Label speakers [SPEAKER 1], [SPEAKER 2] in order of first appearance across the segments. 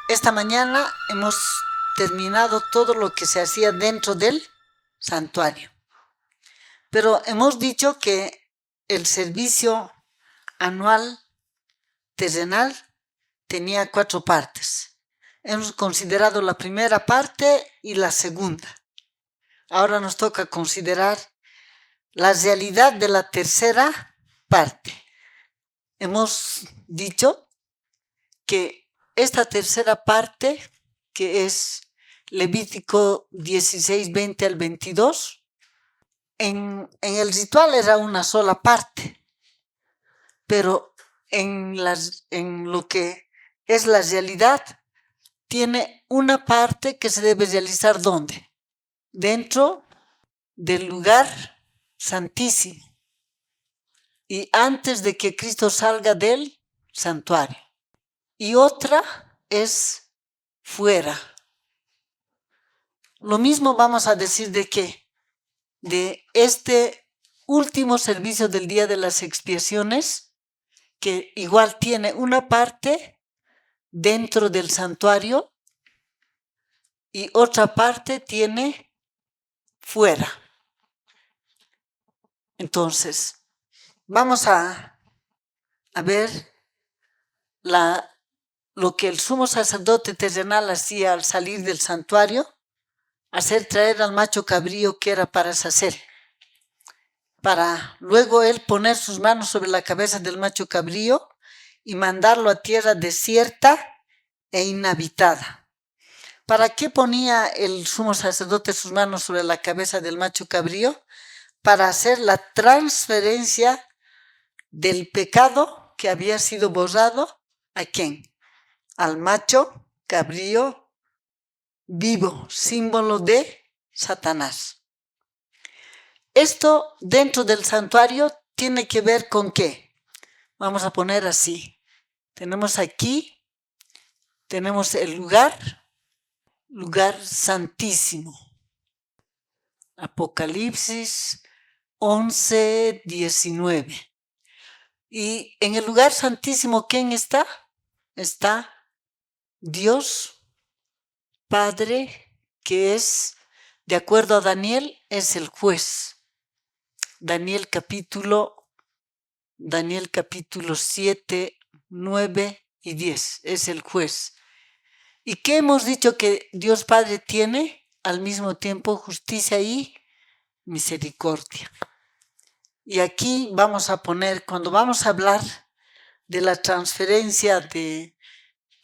[SPEAKER 1] Esta mañana hemos terminado todo lo que se hacía dentro del santuario. Pero hemos dicho que el servicio anual terrenal tenía 4 partes. Hemos considerado la primera parte y la segunda. Ahora nos toca considerar la realidad de la tercera parte. Hemos dicho que esta tercera parte, que es Levítico 16, 20 al 22, en el ritual era una sola parte, pero en lo que es la realidad, tiene una parte que se debe realizar ¿dónde? Dentro del lugar santísimo y antes de que Cristo salga del santuario. Y otra es fuera. Lo mismo vamos a decir de qué, de este último servicio del día de las expiaciones, que igual tiene una parte dentro del santuario y otra parte tiene fuera. Entonces, vamos a ver lo que el sumo sacerdote terrenal hacía al salir del santuario, hacer traer al macho cabrío que era para Sacel, para luego él poner sus manos sobre la cabeza del macho cabrío y mandarlo a tierra desierta e inhabitada. ¿Para qué ponía el sumo sacerdote sus manos sobre la cabeza del macho cabrío? Para hacer la transferencia del pecado que había sido borrado. ¿A quién? Al macho cabrío vivo, símbolo de Satanás. Esto dentro del santuario tiene que ver con qué. Vamos a poner así. Tenemos aquí, tenemos el lugar santísimo. Apocalipsis 11, 19. Y en el lugar santísimo, ¿quién está? Está Dios Padre, que es, de acuerdo a Daniel, es el juez. Daniel capítulo 7, 9 y 10, es el juez. ¿Y qué hemos dicho que Dios Padre tiene? Al mismo tiempo justicia y misericordia. Y aquí vamos a poner, cuando vamos a hablar de la transferencia que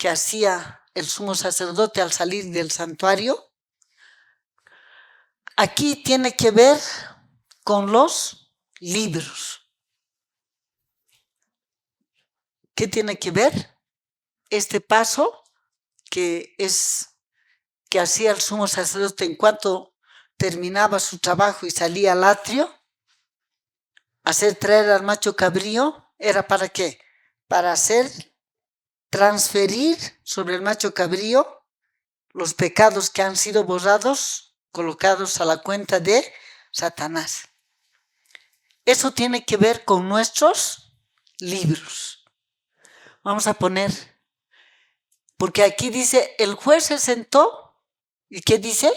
[SPEAKER 1] hacía el sumo sacerdote al salir del santuario, aquí tiene que ver con los libros. ¿Qué tiene que ver? Este paso que hacía el sumo sacerdote en cuanto terminaba su trabajo y salía al atrio, hacer traer al macho cabrío, ¿era para qué? Para transferir sobre el macho cabrío los pecados que han sido borrados, colocados a la cuenta de Satanás. Eso tiene que ver con nuestros libros. Vamos a poner, porque aquí dice, el juez se sentó, ¿y qué dice?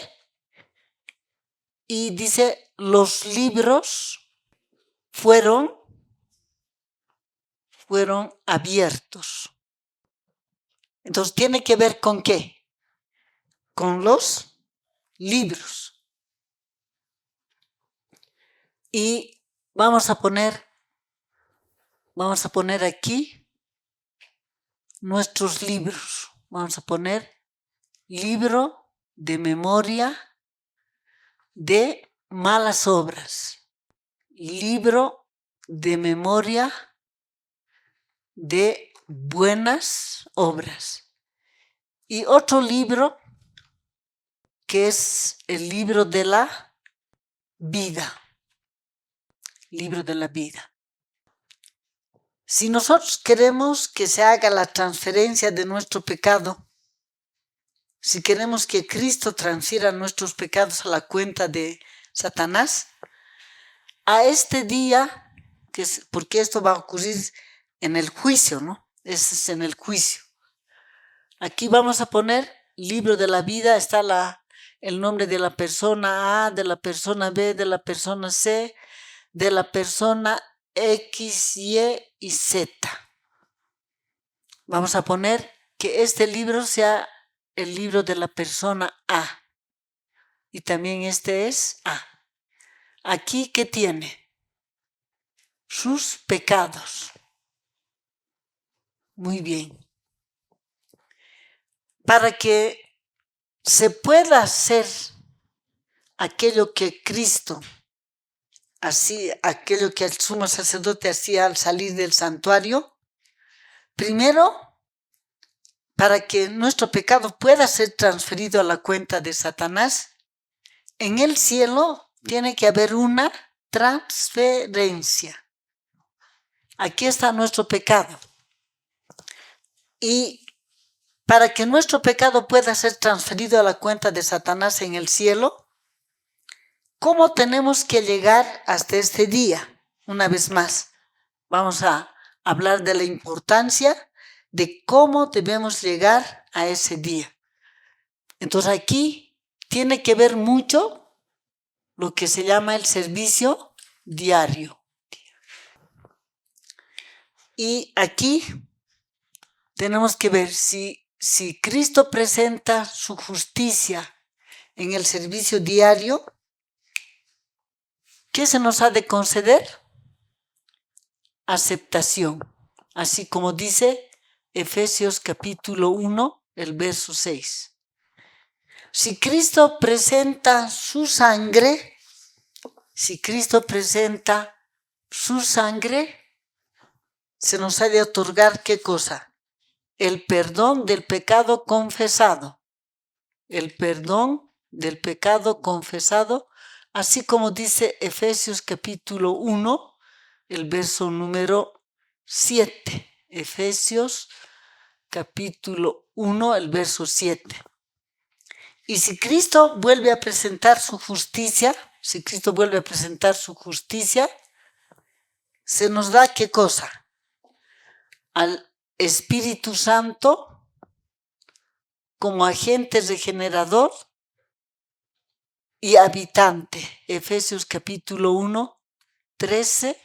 [SPEAKER 1] Y dice, los libros fueron abiertos. Entonces, ¿tiene que ver con qué? Con los libros. Y vamos a poner aquí nuestros libros. Vamos a poner libro de memoria de malas obras. Libro de memoria de buenas obras. Y otro libro que es el libro de la vida. Libro de la vida. Si nosotros queremos que se haga la transferencia de nuestro pecado, si queremos que Cristo transfiera nuestros pecados a la cuenta de Satanás, a este día, porque esto va a ocurrir en el juicio, ¿no? Ese es en el juicio. Aquí vamos a poner libro de la vida, está el nombre de la persona A, de la persona B, de la persona C, de la persona X, Y Z. Vamos a poner que este libro sea el libro de la persona A. Y también este es A. Aquí, ¿qué tiene? Sus pecados. Muy bien. Para que se pueda hacer aquello que Cristo, aquello que el sumo sacerdote hacía al salir del santuario, primero, para que nuestro pecado pueda ser transferido a la cuenta de Satanás, en el cielo tiene que haber una transferencia. Aquí está nuestro pecado. Y para que nuestro pecado pueda ser transferido a la cuenta de Satanás en el cielo, ¿cómo tenemos que llegar hasta este día? Una vez más, vamos a hablar de la importancia de cómo debemos llegar a ese día. Entonces aquí tiene que ver mucho lo que se llama el servicio diario. Y aquí tenemos que ver si Cristo presenta su justicia en el servicio diario, ¿qué se nos ha de conceder? Aceptación, así como dice Efesios capítulo 1, el verso 6. Si Cristo presenta su sangre, se nos ha de otorgar ¿qué cosa? El perdón del pecado confesado. El perdón del pecado confesado, así como dice Efesios capítulo 1, el verso número 7. Efesios capítulo 1, el verso 7. Y si Cristo vuelve a presentar su justicia, se nos da ¿qué cosa? Al Espíritu Santo como agente regenerador y habitante. Efesios capítulo 1, 13,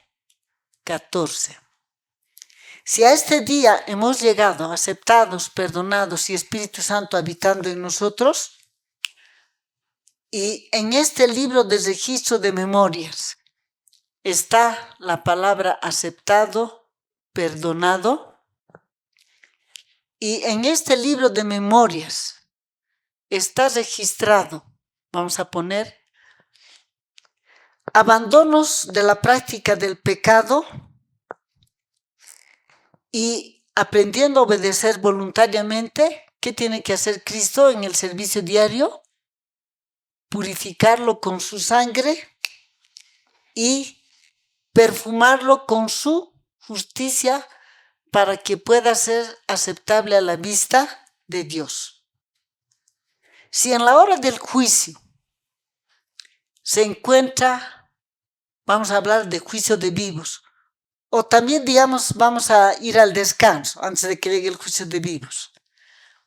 [SPEAKER 1] 14. Si a este día hemos llegado aceptados, perdonados y Espíritu Santo habitando en nosotros, y en este libro de registro de memorias está la palabra aceptado, perdonado, y en este libro de memorias está registrado, vamos a poner, abandonos de la práctica del pecado y aprendiendo a obedecer voluntariamente. ¿Qué tiene que hacer Cristo en el servicio diario? Purificarlo con su sangre y perfumarlo con su justicia para que pueda ser aceptable a la vista de Dios. Si en la hora del juicio se encuentra, vamos a hablar de juicio de vivos, o también digamos vamos a ir al descanso antes de que llegue el juicio de vivos.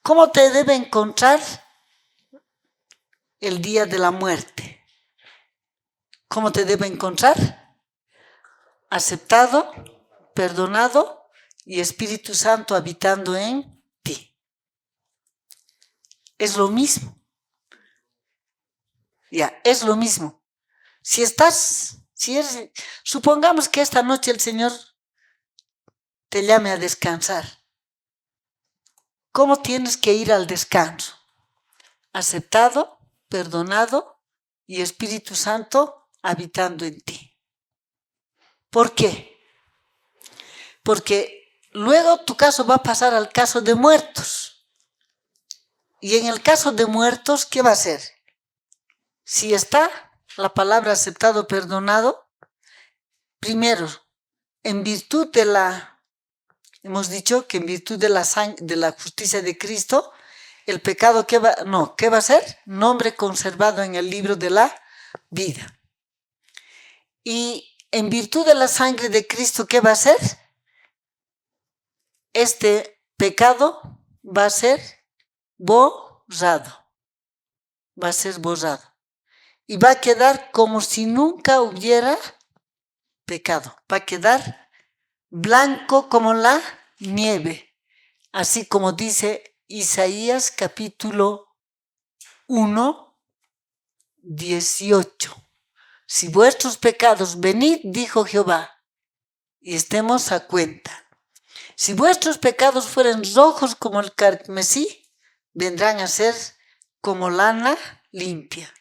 [SPEAKER 1] ¿Cómo te debe encontrar el día de la muerte? ¿Cómo te debe encontrar? Aceptado, perdonado y Espíritu Santo habitando en ti. Es lo mismo. Es lo mismo. Supongamos que esta noche el Señor te llame a descansar. ¿Cómo tienes que ir al descanso? Aceptado, perdonado y Espíritu Santo habitando en ti. ¿Por qué? Porque luego tu caso va a pasar al caso de muertos. Y en el caso de muertos, ¿qué va a ser? Si está la palabra aceptado, perdonado, primero, en virtud hemos dicho que en virtud de la justicia de Cristo, el pecado, ¿qué va a ser? Nombre conservado en el libro de la vida. Y en virtud de la sangre de Cristo, ¿qué va a ser? Este pecado va a ser borrado. Va a ser borrado. Y va a quedar como si nunca hubiera pecado. Va a quedar blanco como la nieve. Así como dice Isaías capítulo 1, 18. Si vuestros pecados, venid, dijo Jehová, y estemos a cuenta. Si vuestros pecados fueren rojos como el carmesí, vendrán a ser como lana limpia.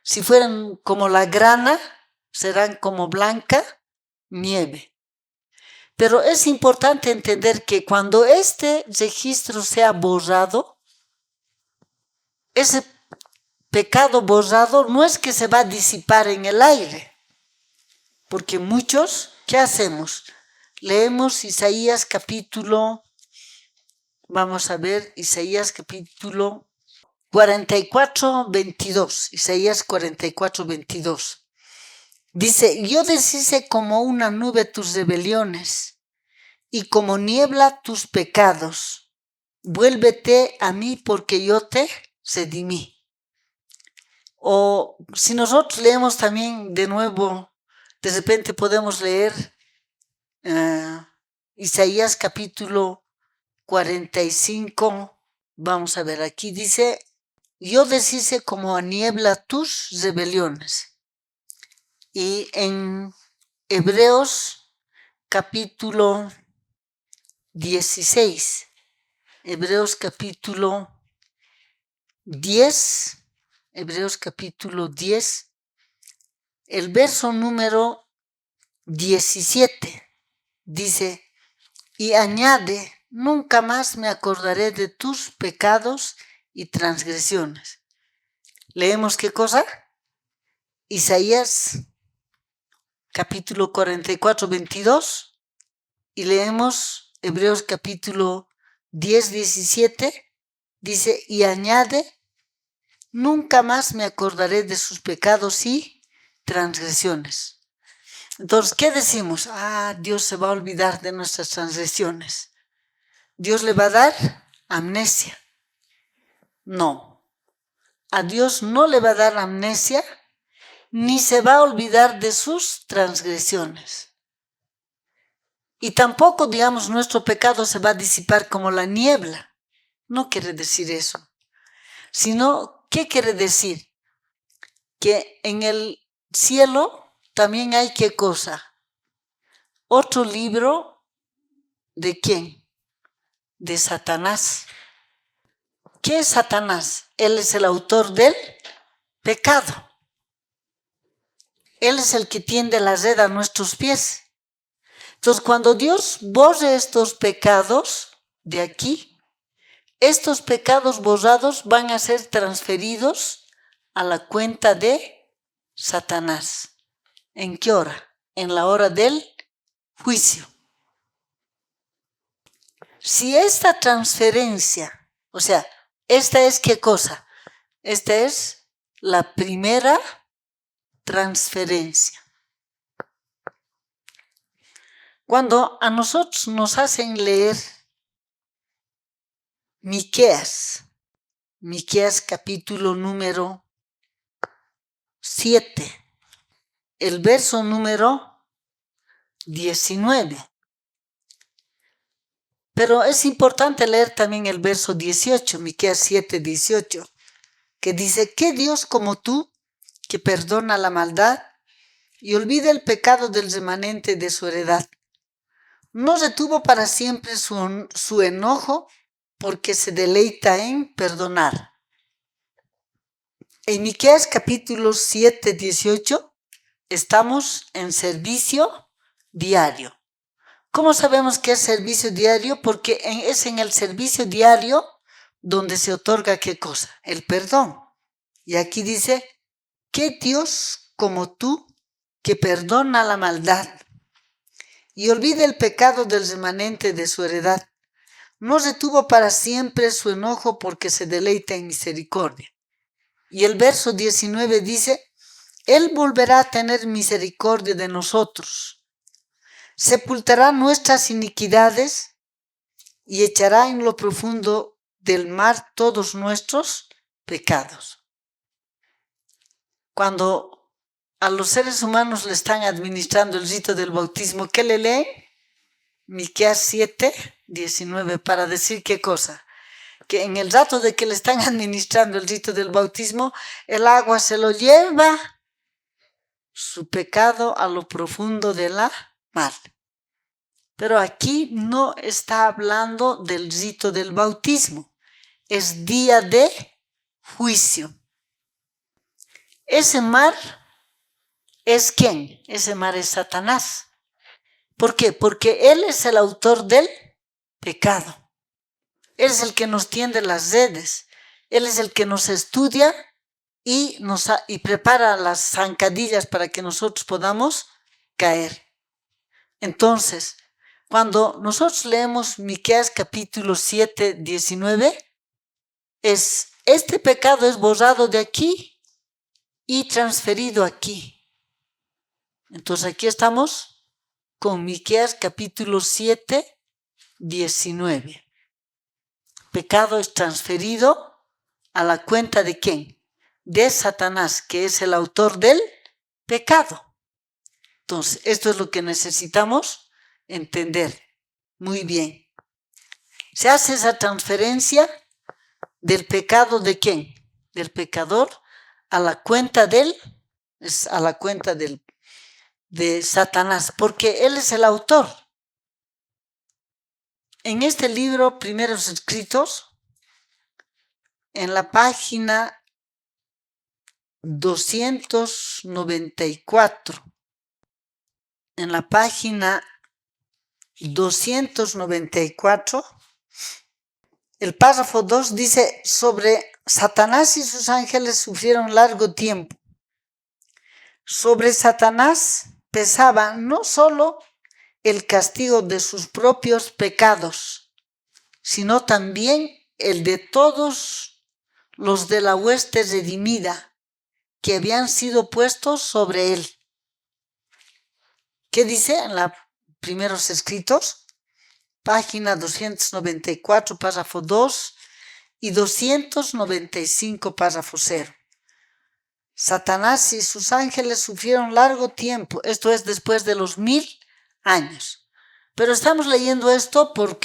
[SPEAKER 1] Si fueran como la grana, serán como blanca nieve. Pero es importante entender que cuando este registro sea borrado, ese pecado borrado no es que se va a disipar en el aire. Porque muchos, ¿qué hacemos? Leemos Isaías capítulo, vamos a ver, Isaías capítulo 44, 22. Isaías 44, 22. Dice, yo deshice como una nube tus rebeliones y como niebla tus pecados. Vuélvete a mí porque yo te redimí. O si nosotros leemos también de nuevo, de repente podemos leer Isaías capítulo 45. Vamos a ver, aquí dice, yo deshice como a niebla tus rebeliones. Y en Hebreos capítulo 16, Hebreos capítulo 10, Hebreos capítulo 10, el verso número 17, dice, y añade, nunca más me acordaré de tus pecados y transgresiones. ¿Leemos qué cosa? Isaías capítulo 44, 22, y leemos Hebreos capítulo 10, 17, dice, y añade, nunca más me acordaré de sus pecados y transgresiones. Entonces, ¿qué decimos? Dios se va a olvidar de nuestras transgresiones. Dios le va a dar amnesia. No, a Dios no le va a dar amnesia, ni se va a olvidar de sus transgresiones. Y tampoco, digamos, nuestro pecado se va a disipar como la niebla. No quiere decir eso. Sino, ¿qué quiere decir? Que en el cielo también hay ¿qué cosa? Otro libro, ¿de quién? De Satanás. ¿Qué es Satanás? Él es el autor del pecado. Él es el que tiende la red a nuestros pies. Entonces, cuando Dios borre estos pecados de aquí, estos pecados borrados van a ser transferidos a la cuenta de Satanás. ¿En qué hora? En la hora del juicio. Si esta transferencia, o sea, esta es ¿qué cosa? Esta es la primera transferencia. Cuando a nosotros nos hacen leer Miqueas capítulo número 7, el verso número 19. Pero es importante leer también el verso 18, Miqueas 7, 18, que dice, ¿qué Dios como tú que perdona la maldad y olvida el pecado del remanente de su heredad? No retuvo para siempre su enojo porque se deleita en perdonar. En Miqueas capítulo 7, 18 estamos en servicio diario. ¿Cómo sabemos que es servicio diario? Porque es en el servicio diario donde se otorga ¿qué cosa? El perdón. Y aquí dice, ¿qué Dios como tú que perdona la maldad y olvida el pecado del remanente de su heredad? No retuvo para siempre su enojo porque se deleita en misericordia. Y el verso 19 dice, Él volverá a tener misericordia de nosotros, sepultará nuestras iniquidades y echará en lo profundo del mar todos nuestros pecados. Cuando a los seres humanos le están administrando el rito del bautismo, ¿qué le leen? Miqueas 7:19, para decir qué cosa. Que en el rato de que le están administrando el rito del bautismo, el agua se lo lleva su pecado a lo profundo de la mar. Pero aquí no está hablando del rito del bautismo, es día de juicio. Ese mar es ¿quién? Ese mar es Satanás. ¿Por qué? Porque él es el autor del pecado. Él es el que nos tiende las redes. Él es el que nos estudia y prepara las zancadillas para que nosotros podamos caer. Entonces, cuando nosotros leemos Miqueas capítulo 7:19, este pecado es borrado de aquí y transferido aquí. Entonces aquí estamos con Miqueas capítulo 7:19. Pecado es transferido a la cuenta de ¿quién? De Satanás, que es el autor del pecado. Entonces, esto es lo que necesitamos entender muy bien. Se hace esa transferencia del pecado de ¿quién? Del pecador a la cuenta de Satanás, porque él es el autor. En este libro, Primeros Escritos, en la página 294, en la página 294, el párrafo 2 dice: sobre Satanás y sus ángeles sufrieron largo tiempo. Sobre Satanás pesaba no solo el castigo de sus propios pecados, sino también el de todos los de la hueste redimida que habían sido puestos sobre él. ¿Qué dice en los Primeros Escritos? Página 294, párrafo 2 y 295, párrafo 0. Satanás y sus ángeles sufrieron largo tiempo, esto es después de los 1000 años. Pero estamos leyendo esto por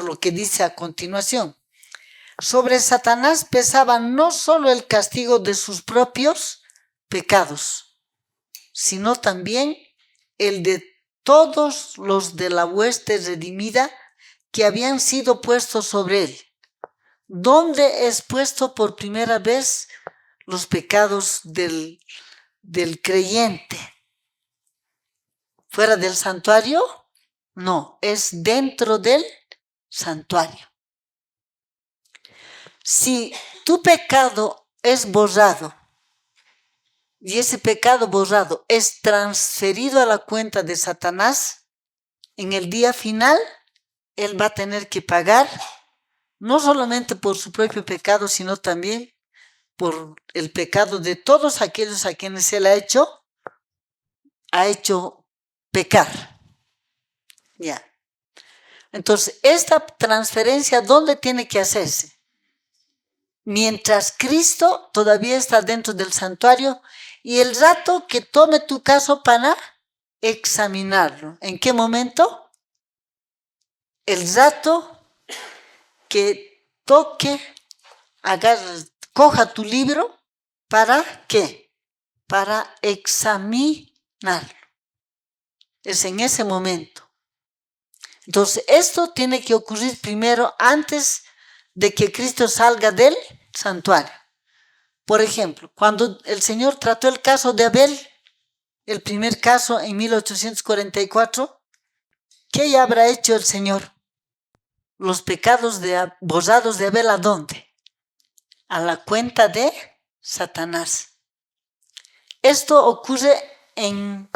[SPEAKER 1] lo que dice a continuación. Sobre Satanás pesaba no solo el castigo de sus propios pecados, sino también el de todos los de la hueste redimida que habían sido puestos sobre él. ¿Dónde es puesto por primera vez los pecados del creyente? ¿Fuera del santuario? No, es dentro del santuario. Si tu pecado es borrado y ese pecado borrado es transferido a la cuenta de Satanás, en el día final él va a tener que pagar no solamente por su propio pecado, sino también por el pecado de todos aquellos a quienes él ha hecho pecar. Ya. Entonces, esta transferencia, ¿dónde tiene que hacerse? Mientras Cristo todavía está dentro del santuario y el rato que tome tu caso para examinarlo. ¿En qué momento? El rato que coja tu libro, ¿para qué? Para examinarlo. Es en ese momento. Entonces, esto tiene que ocurrir primero antes de que Cristo salga del santuario. Por ejemplo, cuando el Señor trató el caso de Abel, el primer caso en 1844, ¿qué habrá hecho el Señor? Los pecados borrados de Abel, ¿a dónde? A la cuenta de Satanás. Esto ocurre en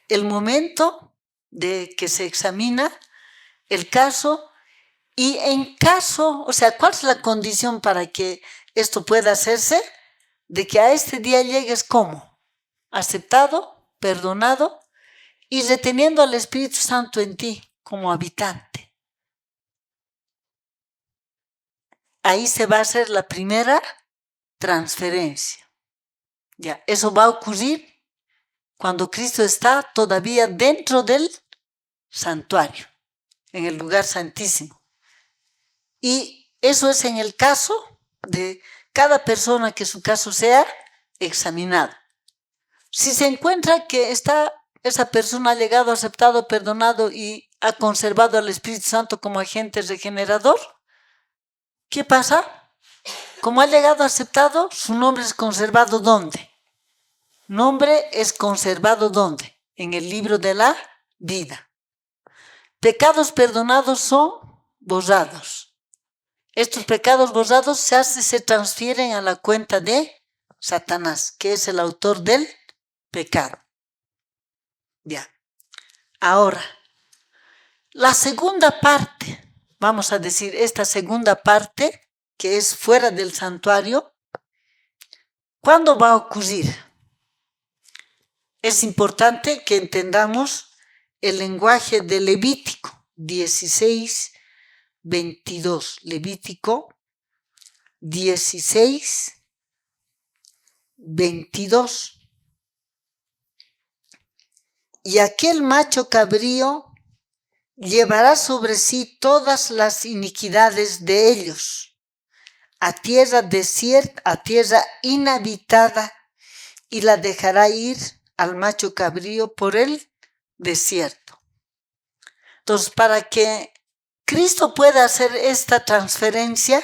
[SPEAKER 1] el momento de que se examina el caso y en caso, o sea, ¿cuál es la condición para que esto pueda hacerse? De que a este día llegues como aceptado, perdonado y reteniendo al Espíritu Santo en ti como habitante. ahí se va a hacer la primera transferencia. Ya, eso va a ocurrir cuando Cristo está todavía dentro del santuario, en el lugar santísimo. Y eso es en el caso de cada persona que su caso sea examinado. Si se encuentra que esa persona ha llegado, aceptado, perdonado y ha conservado al Espíritu Santo como agente regenerador, ¿qué pasa? Como ha llegado, aceptado, su nombre es conservado ¿dónde? Nombre es conservado ¿dónde? En el libro de la vida. Pecados perdonados son borrados. Estos pecados borrados se transfieren a la cuenta de Satanás, que es el autor del pecado. Ya. Ahora, la segunda parte, vamos a decir, esta segunda parte, que es fuera del santuario, ¿cuándo va a ocurrir? Es importante que entendamos el lenguaje de Levítico 16, 22. Levítico 16, 22. Y aquel macho cabrío llevará sobre sí todas las iniquidades de ellos, a tierra desierta, a tierra inhabitada, y la dejará ir al macho cabrío por el desierto. Entonces, para que Cristo pueda hacer esta transferencia,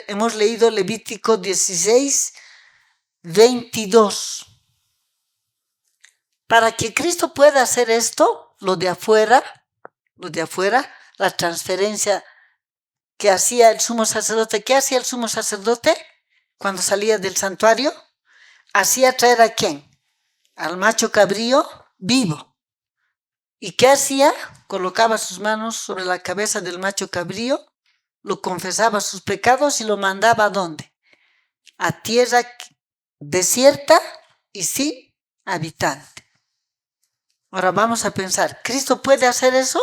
[SPEAKER 1] hemos leído Levítico 16, 22. Para que Cristo pueda hacer esto, lo de afuera, la transferencia que hacía el sumo sacerdote. ¿Qué hacía el sumo sacerdote cuando salía del santuario? Hacía traer ¿a quién? Al macho cabrío vivo. ¿Y qué hacía? Colocaba sus manos sobre la cabeza del macho cabrío, lo confesaba sus pecados y lo mandaba ¿a dónde? A tierra desierta y sin habitante. Ahora vamos a pensar, ¿Cristo puede hacer eso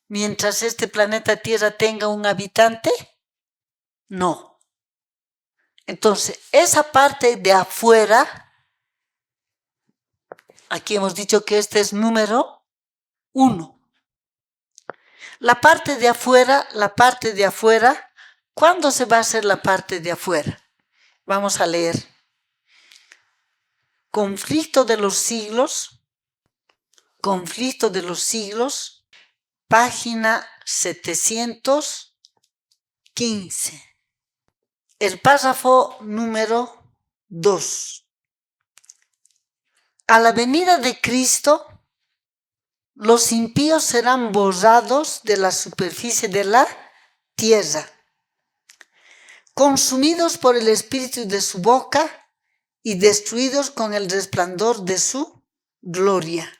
[SPEAKER 1] mientras este planeta Tierra tenga un habitante? No. Entonces, esa parte de afuera, aquí hemos dicho que este es número 1. La parte de afuera, ¿cuándo se va a hacer la parte de afuera? Vamos a leer. Conflicto de los siglos, página 715. El párrafo número 2. A la venida de Cristo, los impíos serán borrados de la superficie de la tierra, consumidos por el espíritu de su boca y destruidos con el resplandor de su gloria.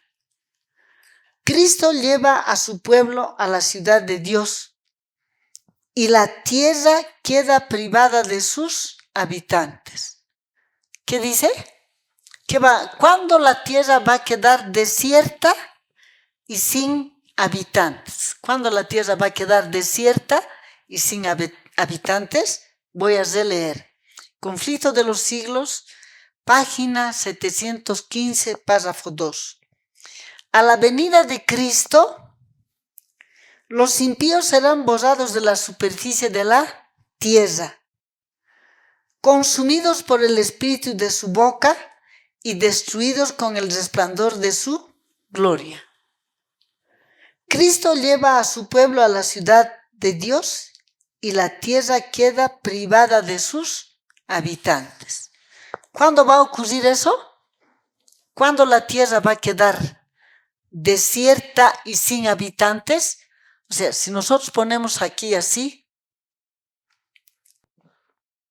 [SPEAKER 1] Cristo lleva a su pueblo a la ciudad de Dios y la tierra queda privada de sus habitantes. ¿Qué dice? ¿Cuándo la tierra va a quedar desierta y sin habitantes? ¿Cuándo la tierra va a quedar desierta y sin habitantes? Voy a releer. Conflicto de los siglos, página 715, párrafo 2. A la venida de Cristo, los impíos serán borrados de la superficie de la tierra, consumidos por el espíritu de su boca y destruidos con el resplandor de su gloria. Cristo lleva a su pueblo a la ciudad de Dios y la tierra queda privada de sus habitantes. ¿Cuándo va a ocurrir eso? ¿Cuándo la tierra va a quedar desierta y sin habitantes? O sea, si nosotros ponemos aquí así,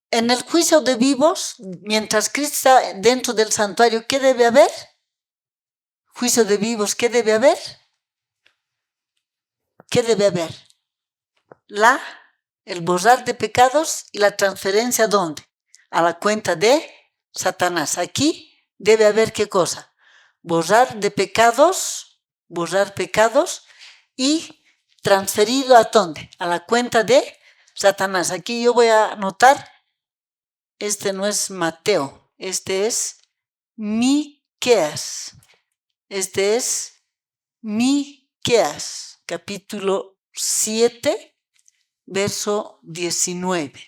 [SPEAKER 1] en el juicio de vivos, mientras Cristo está dentro del santuario, ¿qué debe haber? Juicio de vivos, ¿qué debe haber? ¿Qué debe haber? El borrar de pecados y la transferencia ¿dónde? A la cuenta de Satanás. Aquí debe haber ¿qué cosa? Borrar pecados y transferido ¿a dónde? A la cuenta de Satanás. Aquí yo voy a anotar, este no es Mateo, este es Miqueas. Este es Miqueas, capítulo 7, verso 19.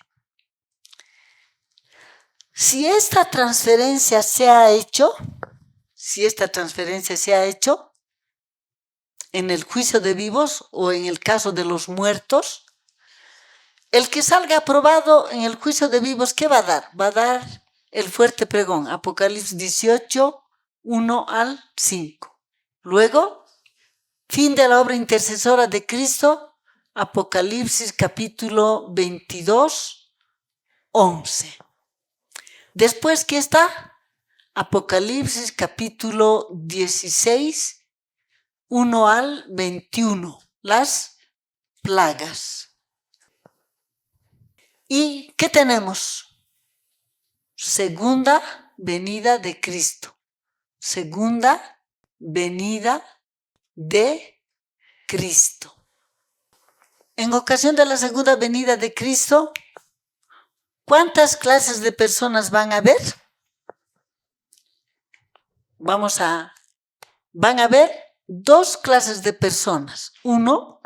[SPEAKER 1] Si esta transferencia se ha hecho en el juicio de vivos o en el caso de los muertos, el que salga aprobado en el juicio de vivos, ¿qué va a dar? Va a dar el fuerte pregón, Apocalipsis 18, 1 al 5. Luego, fin de la obra intercesora de Cristo, Apocalipsis capítulo 22, 11. Después, ¿qué está? Apocalipsis capítulo 16, 1 al 21, las plagas. ¿Y qué tenemos? Segunda venida de Cristo. Segunda venida de Cristo. En ocasión de la segunda venida de Cristo, ¿cuántas clases de personas van a haber? Van a haber dos clases de personas. Uno,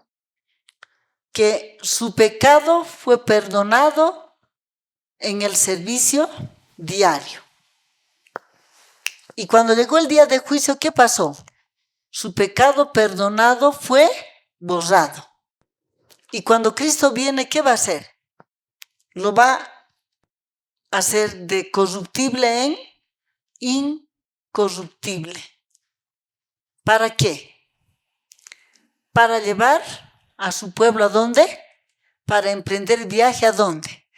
[SPEAKER 1] que su pecado fue perdonado en el servicio diario. Y cuando llegó el día de juicio, ¿qué pasó? Su pecado perdonado fue borrado. Y cuando Cristo viene, ¿qué va a hacer? Lo va a hacer de corruptible en incorruptible. ¿Para qué? Para llevar a su pueblo ¿a dónde? Para emprender el viaje ¿a dónde?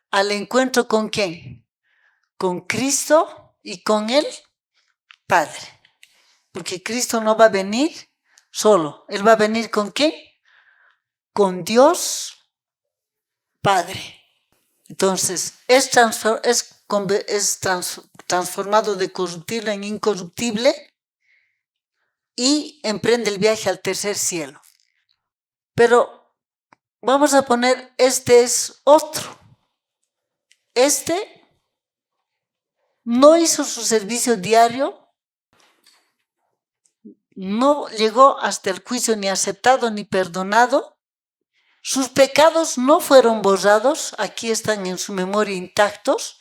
[SPEAKER 1] Al encuentro ¿con quién? Con Cristo y con el Padre. Porque Cristo no va a venir solo. Él va a venir ¿con quién? Con Dios Padre. Entonces, es transformado de corruptible en incorruptible y emprende el viaje al tercer cielo. Pero vamos a poner, este es otro. Este no hizo su servicio diario, no llegó hasta el juicio ni aceptado ni perdonado. Sus pecados no fueron borrados, aquí están en su memoria intactos,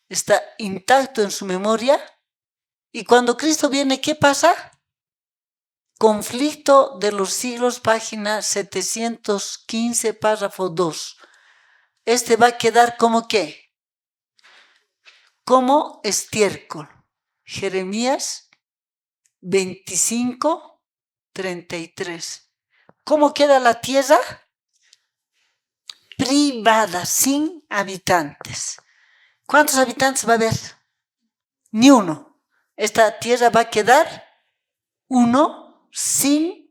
[SPEAKER 1] está intacto en su memoria. Y cuando Cristo viene, ¿qué pasa? Conflicto de los siglos, página 715, párrafo 2. Este va a quedar como ¿qué? Como estiércol. Jeremías 25, 33. ¿Cómo queda la tierra? Privada, sin habitantes. ¿Cuántos habitantes va a haber? Ni uno. Esta tierra va a quedar uno sin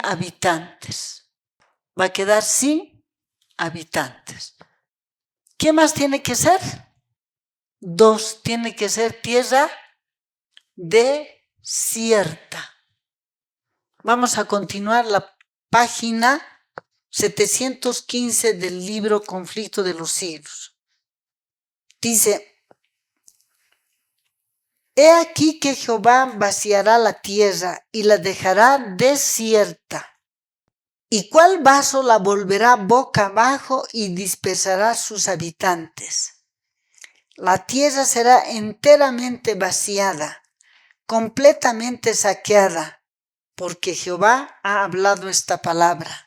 [SPEAKER 1] habitantes. Va a quedar sin habitantes. ¿Qué más tiene que ser? Dos, tiene que ser tierra desierta. Vamos a continuar la página 715 del libro Conflicto de los Siglos. Dice: he aquí que Jehová vaciará la tierra y la dejará desierta. ¿Y cuál vaso la volverá boca abajo y dispersará sus habitantes? La tierra será enteramente vaciada, completamente saqueada, porque Jehová ha hablado esta palabra.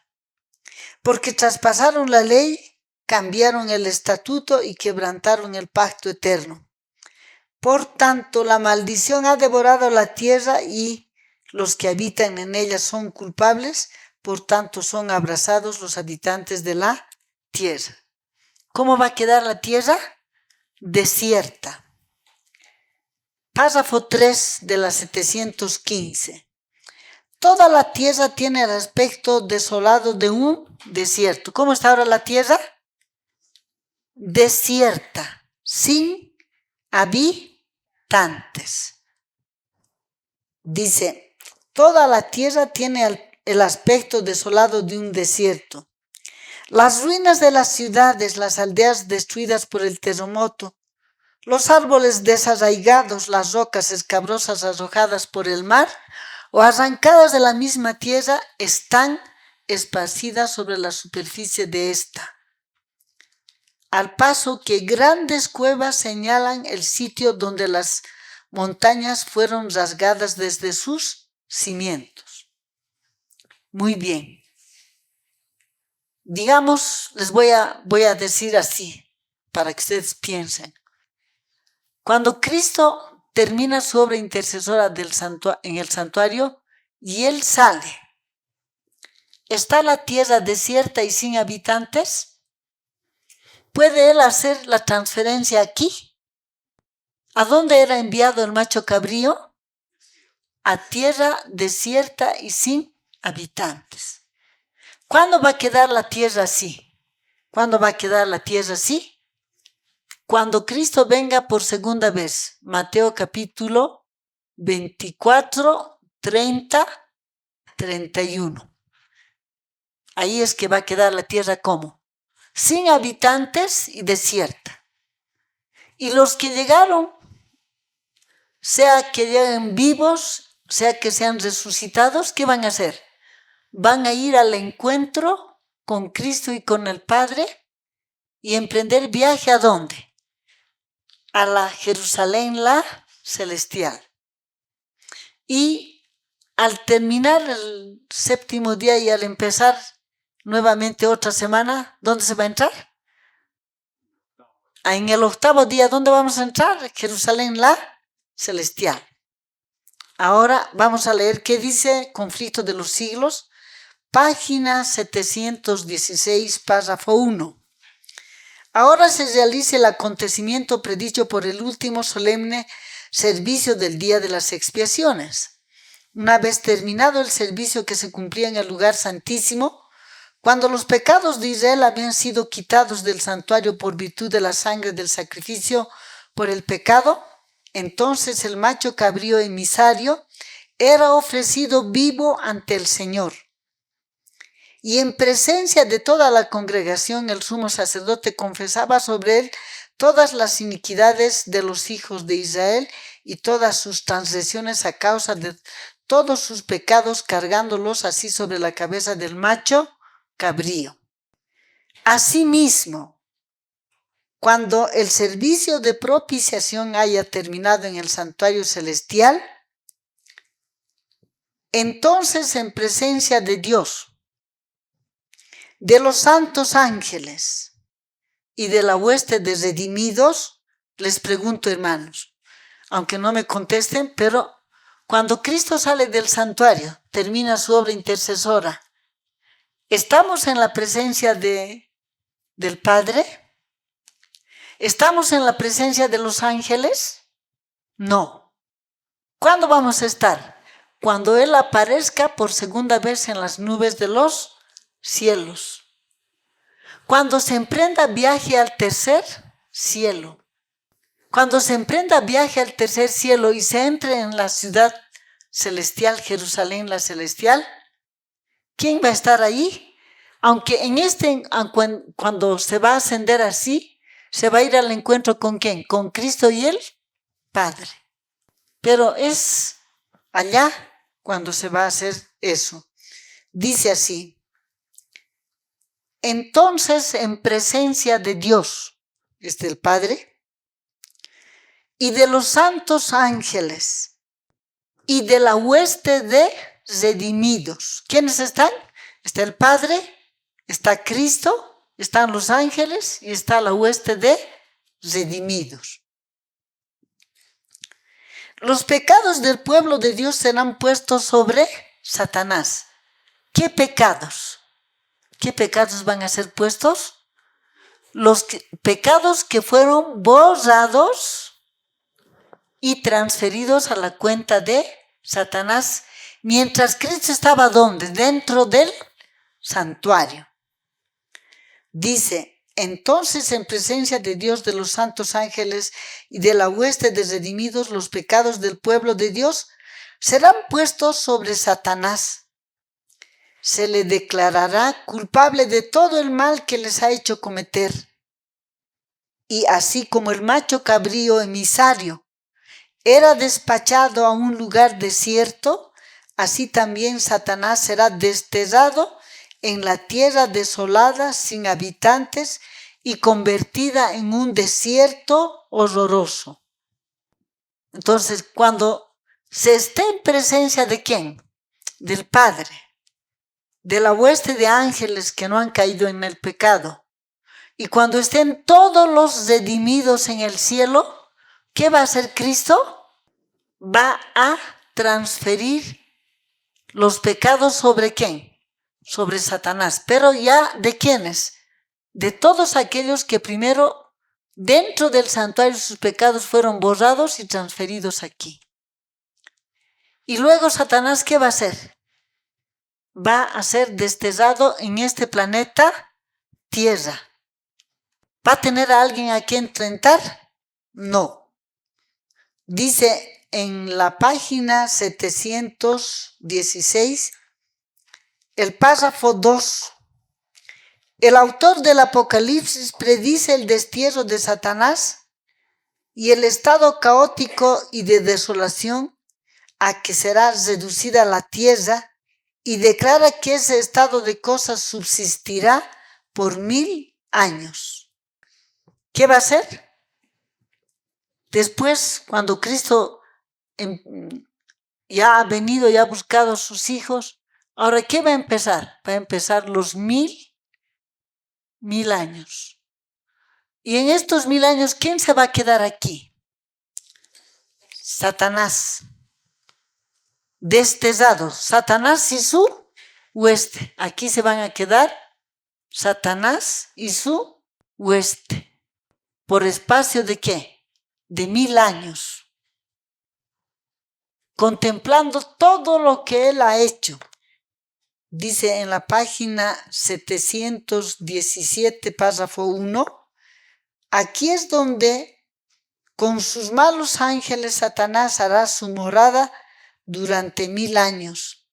[SPEAKER 1] Porque traspasaron la ley, cambiaron el estatuto y quebrantaron el pacto eterno. Por tanto, la maldición ha devorado la tierra y los que habitan en ella son culpables, por tanto son abrasados los habitantes de la tierra. ¿Cómo va a quedar la tierra? Desierta. Párrafo 3 de la 715. Toda la tierra tiene el aspecto desolado de un desierto. ¿Cómo está ahora la tierra? Desierta, sin habitantes. Dice, toda la tierra tiene el aspecto desolado de un desierto. Las ruinas de las ciudades, las aldeas destruidas por el terremoto, los árboles desarraigados, las rocas escabrosas arrojadas por el mar o arrancadas de la misma tierra están esparcidas sobre la superficie de esta, al paso que grandes cuevas señalan el sitio donde las montañas fueron rasgadas desde sus cimientos. Muy bien. Digamos, les voy a decir así, para que ustedes piensen. Cuando Cristo termina su obra intercesora en el santuario y Él sale, ¿está la tierra desierta y sin habitantes? ¿Puede Él hacer la transferencia aquí? ¿A dónde era enviado el macho cabrío? A tierra desierta y sin habitantes. ¿Cuándo va a quedar la tierra así? ¿Cuándo va a quedar la tierra así? Cuando Cristo venga por segunda vez. Mateo capítulo 24, 30, 31. Ahí es que va a quedar la tierra como sin habitantes y desierta. Y los que llegaron, sea que lleguen vivos, sea que sean resucitados, ¿qué van a hacer? Van a ir al encuentro con Cristo y con el Padre y emprender viaje ¿a dónde? A la Jerusalén la celestial. Y al terminar el séptimo día y al empezar nuevamente otra semana, ¿dónde se va a entrar? En el octavo día, ¿dónde vamos a entrar? Jerusalén la celestial. Ahora vamos a leer qué dice Conflicto de los Siglos, página 716, párrafo 1. Ahora se realiza el acontecimiento predicho por el último solemne servicio del día de las expiaciones. Una vez terminado el servicio que se cumplía en el lugar santísimo, cuando los pecados de Israel habían sido quitados del santuario por virtud de la sangre del sacrificio por el pecado, entonces el macho cabrío emisario era ofrecido vivo ante el Señor. Y en presencia de toda la congregación, el sumo sacerdote confesaba sobre él todas las iniquidades de los hijos de Israel y todas sus transgresiones a causa de todos sus pecados, cargándolos así sobre la cabeza del macho cabrío. Asimismo, cuando el servicio de propiciación haya terminado en el santuario celestial, entonces en presencia de Dios, de los santos ángeles y de la hueste de redimidos, les pregunto, hermanos, aunque no me contesten, pero cuando Cristo sale del santuario, termina su obra intercesora, ¿estamos en la presencia del Padre? ¿Estamos en la presencia de los ángeles? No. ¿Cuándo vamos a estar? Cuando Él aparezca por segunda vez en las nubes de los cielos. Cuando se emprenda viaje al tercer cielo. Cuando se emprenda viaje al tercer cielo y se entre en la ciudad celestial, Jerusalén la celestial, ¿quién va a estar ahí? Aunque cuando se va a ascender así, se va a ir al encuentro ¿con quién? Con Cristo y el Padre. Pero es allá cuando se va a hacer eso. Dice así: entonces en presencia de Dios, el Padre, y de los santos ángeles, y de la hueste de redimidos. ¿Quiénes están? Está el Padre, está Cristo, están los ángeles y está la hueste de redimidos. Los pecados del pueblo de Dios serán puestos sobre Satanás. ¿Qué pecados? ¿Qué pecados van a ser puestos? Los pecados que fueron borrados y transferidos a la cuenta de Satanás, mientras Cristo estaba ¿dónde? Dentro del santuario. Dice: entonces en presencia de Dios, de los santos ángeles y de la hueste de redimidos, los pecados del pueblo de Dios serán puestos sobre Satanás. se le declarará culpable de todo el mal que les ha hecho cometer. Y así como el macho cabrío emisario era despachado a un lugar desierto, así también Satanás será desterrado en la tierra desolada, sin habitantes, y convertida en un desierto horroroso. Entonces, cuando se esté en presencia de ¿quién? Del Padre, de la hueste de ángeles que no han caído en el pecado, y cuando estén todos los redimidos en el cielo, ¿qué va a hacer Cristo? Va a transferir los pecados ¿sobre quién? Sobre Satanás. Pero ya ¿de quiénes? De todos aquellos que primero dentro del santuario sus pecados fueron borrados y transferidos aquí. Y luego Satanás ¿qué va a hacer? Va a ser desterrado en este planeta Tierra. ¿Va a tener a alguien a quien tentar? No. Dice en la página 716, el párrafo 2, el autor del Apocalipsis predice el destierro de Satanás y el estado caótico y de desolación a que será reducida la tierra, y declara que ese estado de cosas subsistirá por 1000 años. ¿Qué va a hacer? Después, cuando Cristo ya ha venido y ha buscado a sus hijos, ahora ¿qué va a empezar? Va a empezar los 1000 años. Y en estos 1000 años, ¿quién se va a quedar aquí? Satanás. Desterrado. Satanás y su hueste. Aquí se van a quedar Satanás y su hueste. ¿Por espacio de qué? De 1000 años. Contemplando todo lo que él ha hecho. Dice en la página 717, párrafo 1, aquí es donde con sus malos ángeles Satanás hará su morada durante 1000 años.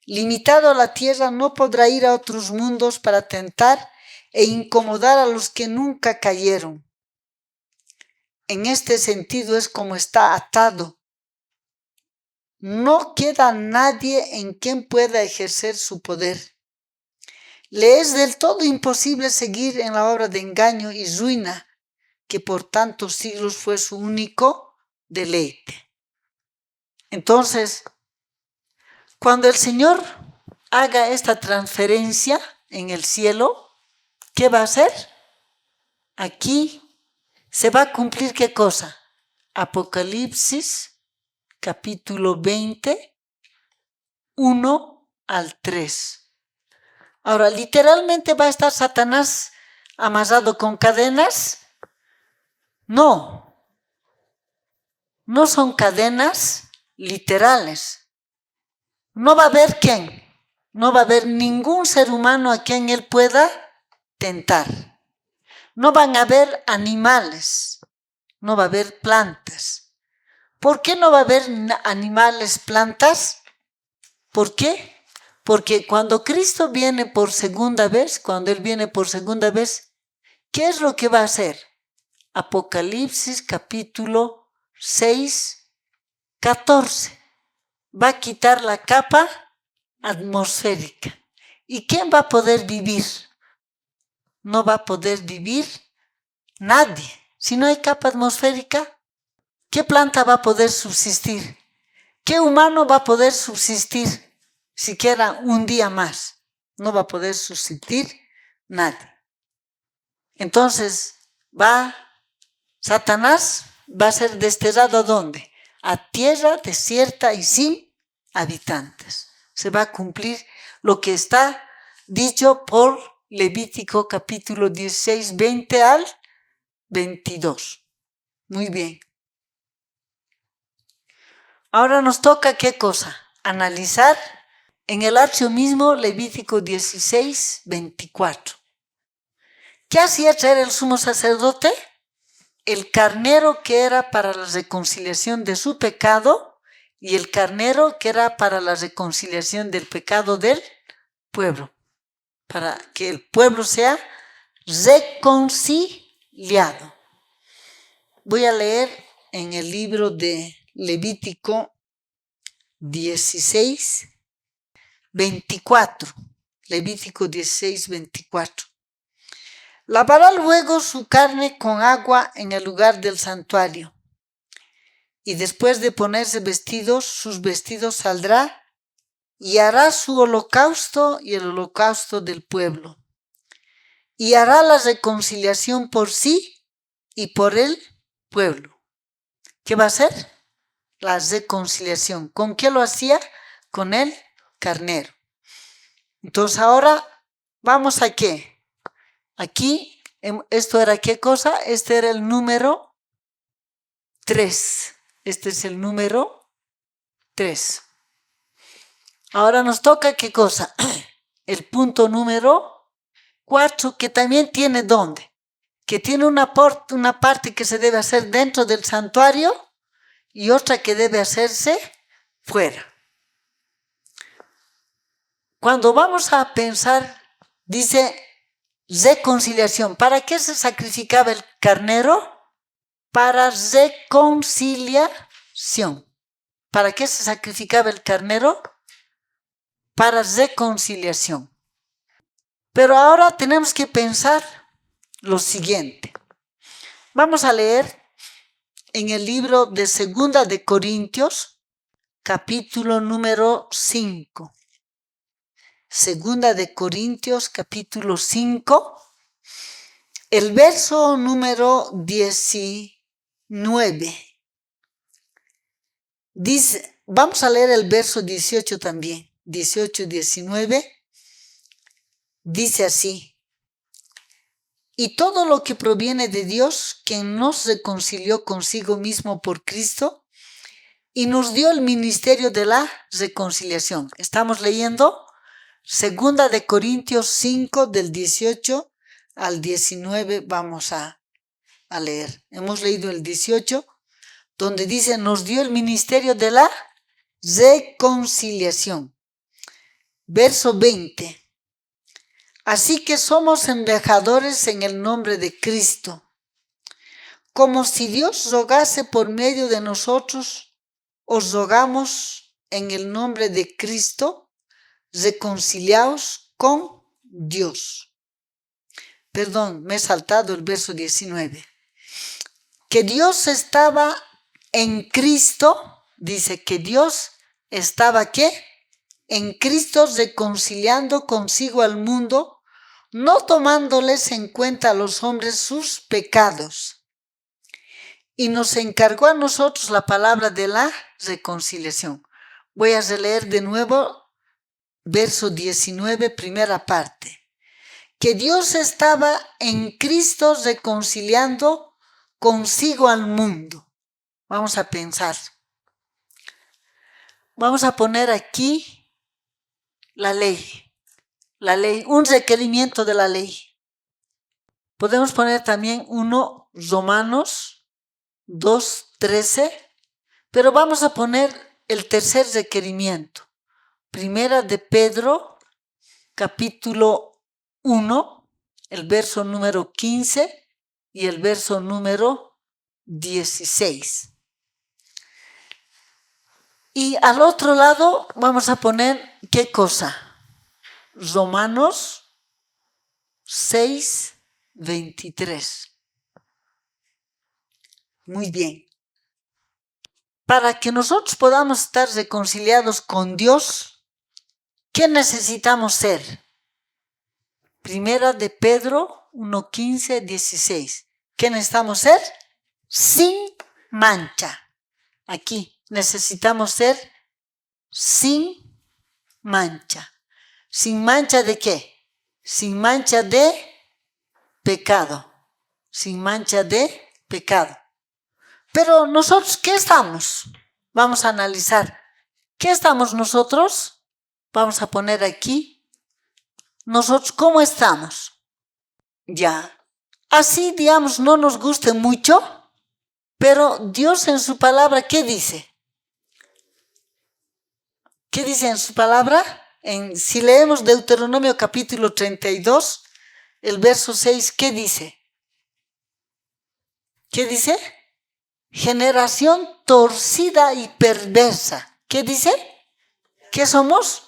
[SPEAKER 1] Limitado a la tierra, no podrá ir a otros mundos para tentar e incomodar a los que nunca cayeron. En este sentido es como está atado. No queda nadie en quien pueda ejercer su poder. Le es del todo imposible seguir en la obra de engaño y ruina que por tantos siglos fue su único deleite. Entonces, cuando el Señor haga esta transferencia en el cielo, ¿qué va a hacer? Aquí se va a cumplir ¿qué cosa? Apocalipsis capítulo 20, 1 al 3. Ahora, ¿literalmente va a estar Satanás amarrado con cadenas? No. No son cadenas literales. No va a haber ¿quién? No va a haber ningún ser humano a quien él pueda tentar. No van a haber animales. No va a haber plantas. ¿Por qué no va a haber animales, plantas? ¿Por qué? Porque cuando Cristo viene por segunda vez, cuando Él viene por segunda vez, ¿qué es lo que va a hacer? Apocalipsis capítulo 6, 14. Va a quitar la capa atmosférica. ¿Y quién va a poder vivir? No va a poder vivir nadie. Si no hay capa atmosférica, ¿qué planta va a poder subsistir? ¿Qué humano va a poder subsistir siquiera un día más? No va a poder subsistir nadie. Entonces, Satanás va a ser desterrado ¿a dónde? A tierra desierta y sin habitantes. Se va a cumplir lo que está dicho por Levítico capítulo 16, 20 al 22. Muy bien. Ahora nos toca ¿qué cosa? Analizar en el archo mismo Levítico 16, 24. ¿Qué hacía traer el sumo sacerdote? El carnero que era para la reconciliación de su pecado y el carnero que era para la reconciliación del pecado del pueblo, para que el pueblo sea reconciliado. Voy a leer en el libro de Levítico 16, 24. Levítico 16, 24. Lavará luego su carne con agua en el lugar del santuario, y después de ponerse vestidos, sus vestidos saldrá y hará su holocausto y el holocausto del pueblo. Y hará la reconciliación por sí y por el pueblo. ¿Qué va a hacer? La reconciliación. ¿Con qué lo hacía? Con el carnero. Entonces ahora vamos a qué. Aquí, esto era qué cosa? Este era el número 3. Este es el número 3. Ahora nos toca qué cosa? El punto número 4, que también tiene ¿dónde? Que tiene una parte que se debe hacer dentro del santuario y otra que debe hacerse fuera. Cuando vamos a pensar, dice reconciliación. ¿Para qué se sacrificaba el carnero? Para reconciliación. ¿Para qué se sacrificaba el carnero? Para reconciliación. Pero ahora tenemos que pensar lo siguiente. Vamos a leer en el libro de Segunda de Corintios, capítulo número 5. Segunda de Corintios, capítulo 5, el verso número 19. Dice, vamos a leer el verso 18 también, 18, 19. Dice así: y todo lo que proviene de Dios, quien nos reconcilió consigo mismo por Cristo y nos dio el ministerio de la reconciliación. Estamos leyendo Segunda de Corintios 5, del 18 al 19, vamos a leer. Hemos leído el 18, donde dice, nos dio el ministerio de la reconciliación. Verso 20. Así que somos embajadores en el nombre de Cristo, como si Dios rogase por medio de nosotros, os rogamos en el nombre de Cristo, reconciliaos con Dios. Perdón, me he saltado el verso 19. Que Dios estaba en Cristo, dice que Dios estaba ¿qué? En Cristo reconciliando consigo al mundo, no tomándoles en cuenta a los hombres sus pecados. Y nos encargó a nosotros la palabra de la reconciliación. Voy a releer de nuevo verso 19, primera parte. Que Dios estaba en Cristo reconciliando consigo al mundo. Vamos a pensar. Vamos a poner aquí la ley, un requerimiento de la ley. Podemos poner también Romanos 2:13, pero vamos a poner el tercer requerimiento. Primera de Pedro, capítulo 1, el verso número 15 y el verso número 16. Y al otro lado vamos a poner, ¿qué cosa? Romanos 6, 23. Muy bien. Para que nosotros podamos estar reconciliados con Dios, ¿qué necesitamos ser? Primera de Pedro 1, 15, 16. ¿Qué necesitamos ser? Sin mancha. Aquí necesitamos ser sin mancha. ¿Sin mancha de qué? Sin mancha de pecado. Sin mancha de pecado. Pero nosotros, ¿qué estamos? Vamos a analizar. ¿Qué estamos nosotros? Vamos a poner aquí. Nosotros, ¿cómo estamos? Ya. Así, digamos, no nos guste mucho, pero Dios en su palabra, ¿qué dice? ¿Qué dice en su palabra? Si leemos Deuteronomio capítulo 32, el verso 6, ¿qué dice? ¿Qué dice? Generación torcida y perversa. ¿Qué dice? ¿Qué somos?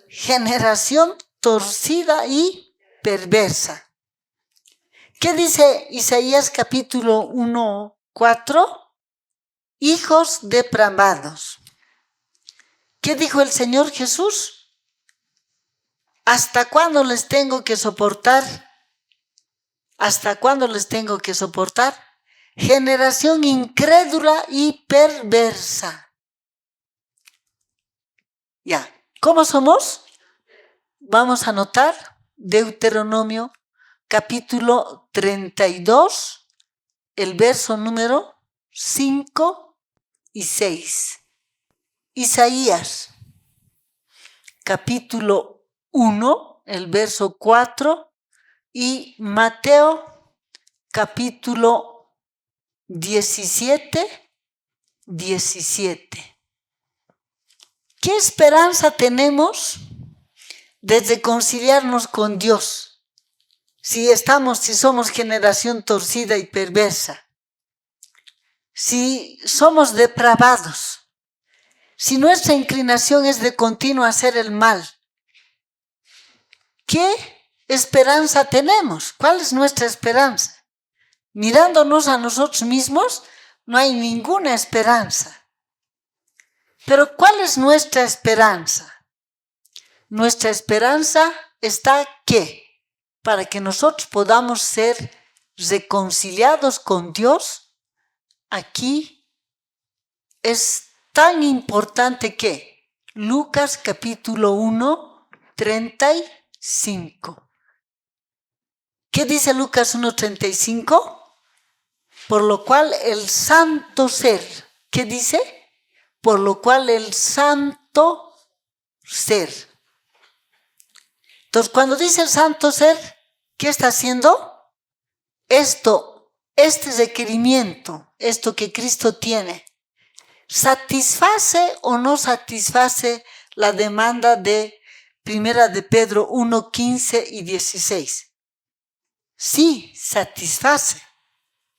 [SPEAKER 1] Generación torcida y perversa. ¿Qué dice Isaías capítulo 1, 4? Hijos depravados. ¿Qué dijo el Señor Jesús? ¿Hasta cuándo les tengo que soportar? ¿Hasta cuándo les tengo que soportar? Generación incrédula y perversa. Ya, ¿cómo somos? Vamos a anotar Deuteronomio capítulo 32, el verso número 5 y 6. Isaías capítulo 1, el verso 4 y Mateo capítulo 17. ¿Qué esperanza tenemos de reconciliarnos con Dios si somos generación torcida y perversa? Si somos depravados, si nuestra inclinación es de continuo hacer el mal, ¿qué esperanza tenemos? ¿Cuál es nuestra esperanza? Mirándonos a nosotros mismos, no hay ninguna esperanza. Pero ¿cuál es nuestra esperanza? Nuestra esperanza está ¿qué? Para que nosotros podamos ser reconciliados con Dios. Aquí es tan importante que Lucas capítulo 1, 35. ¿Qué dice Lucas 1, 35? Por lo cual el santo ser, ¿qué dice? Por lo cual el santo ser. Entonces, cuando dice el santo ser, ¿qué está haciendo? Este requerimiento, esto que Cristo tiene, ¿satisface o no satisface la demanda de Primera de Pedro 1, 15 y 16? Sí, satisface.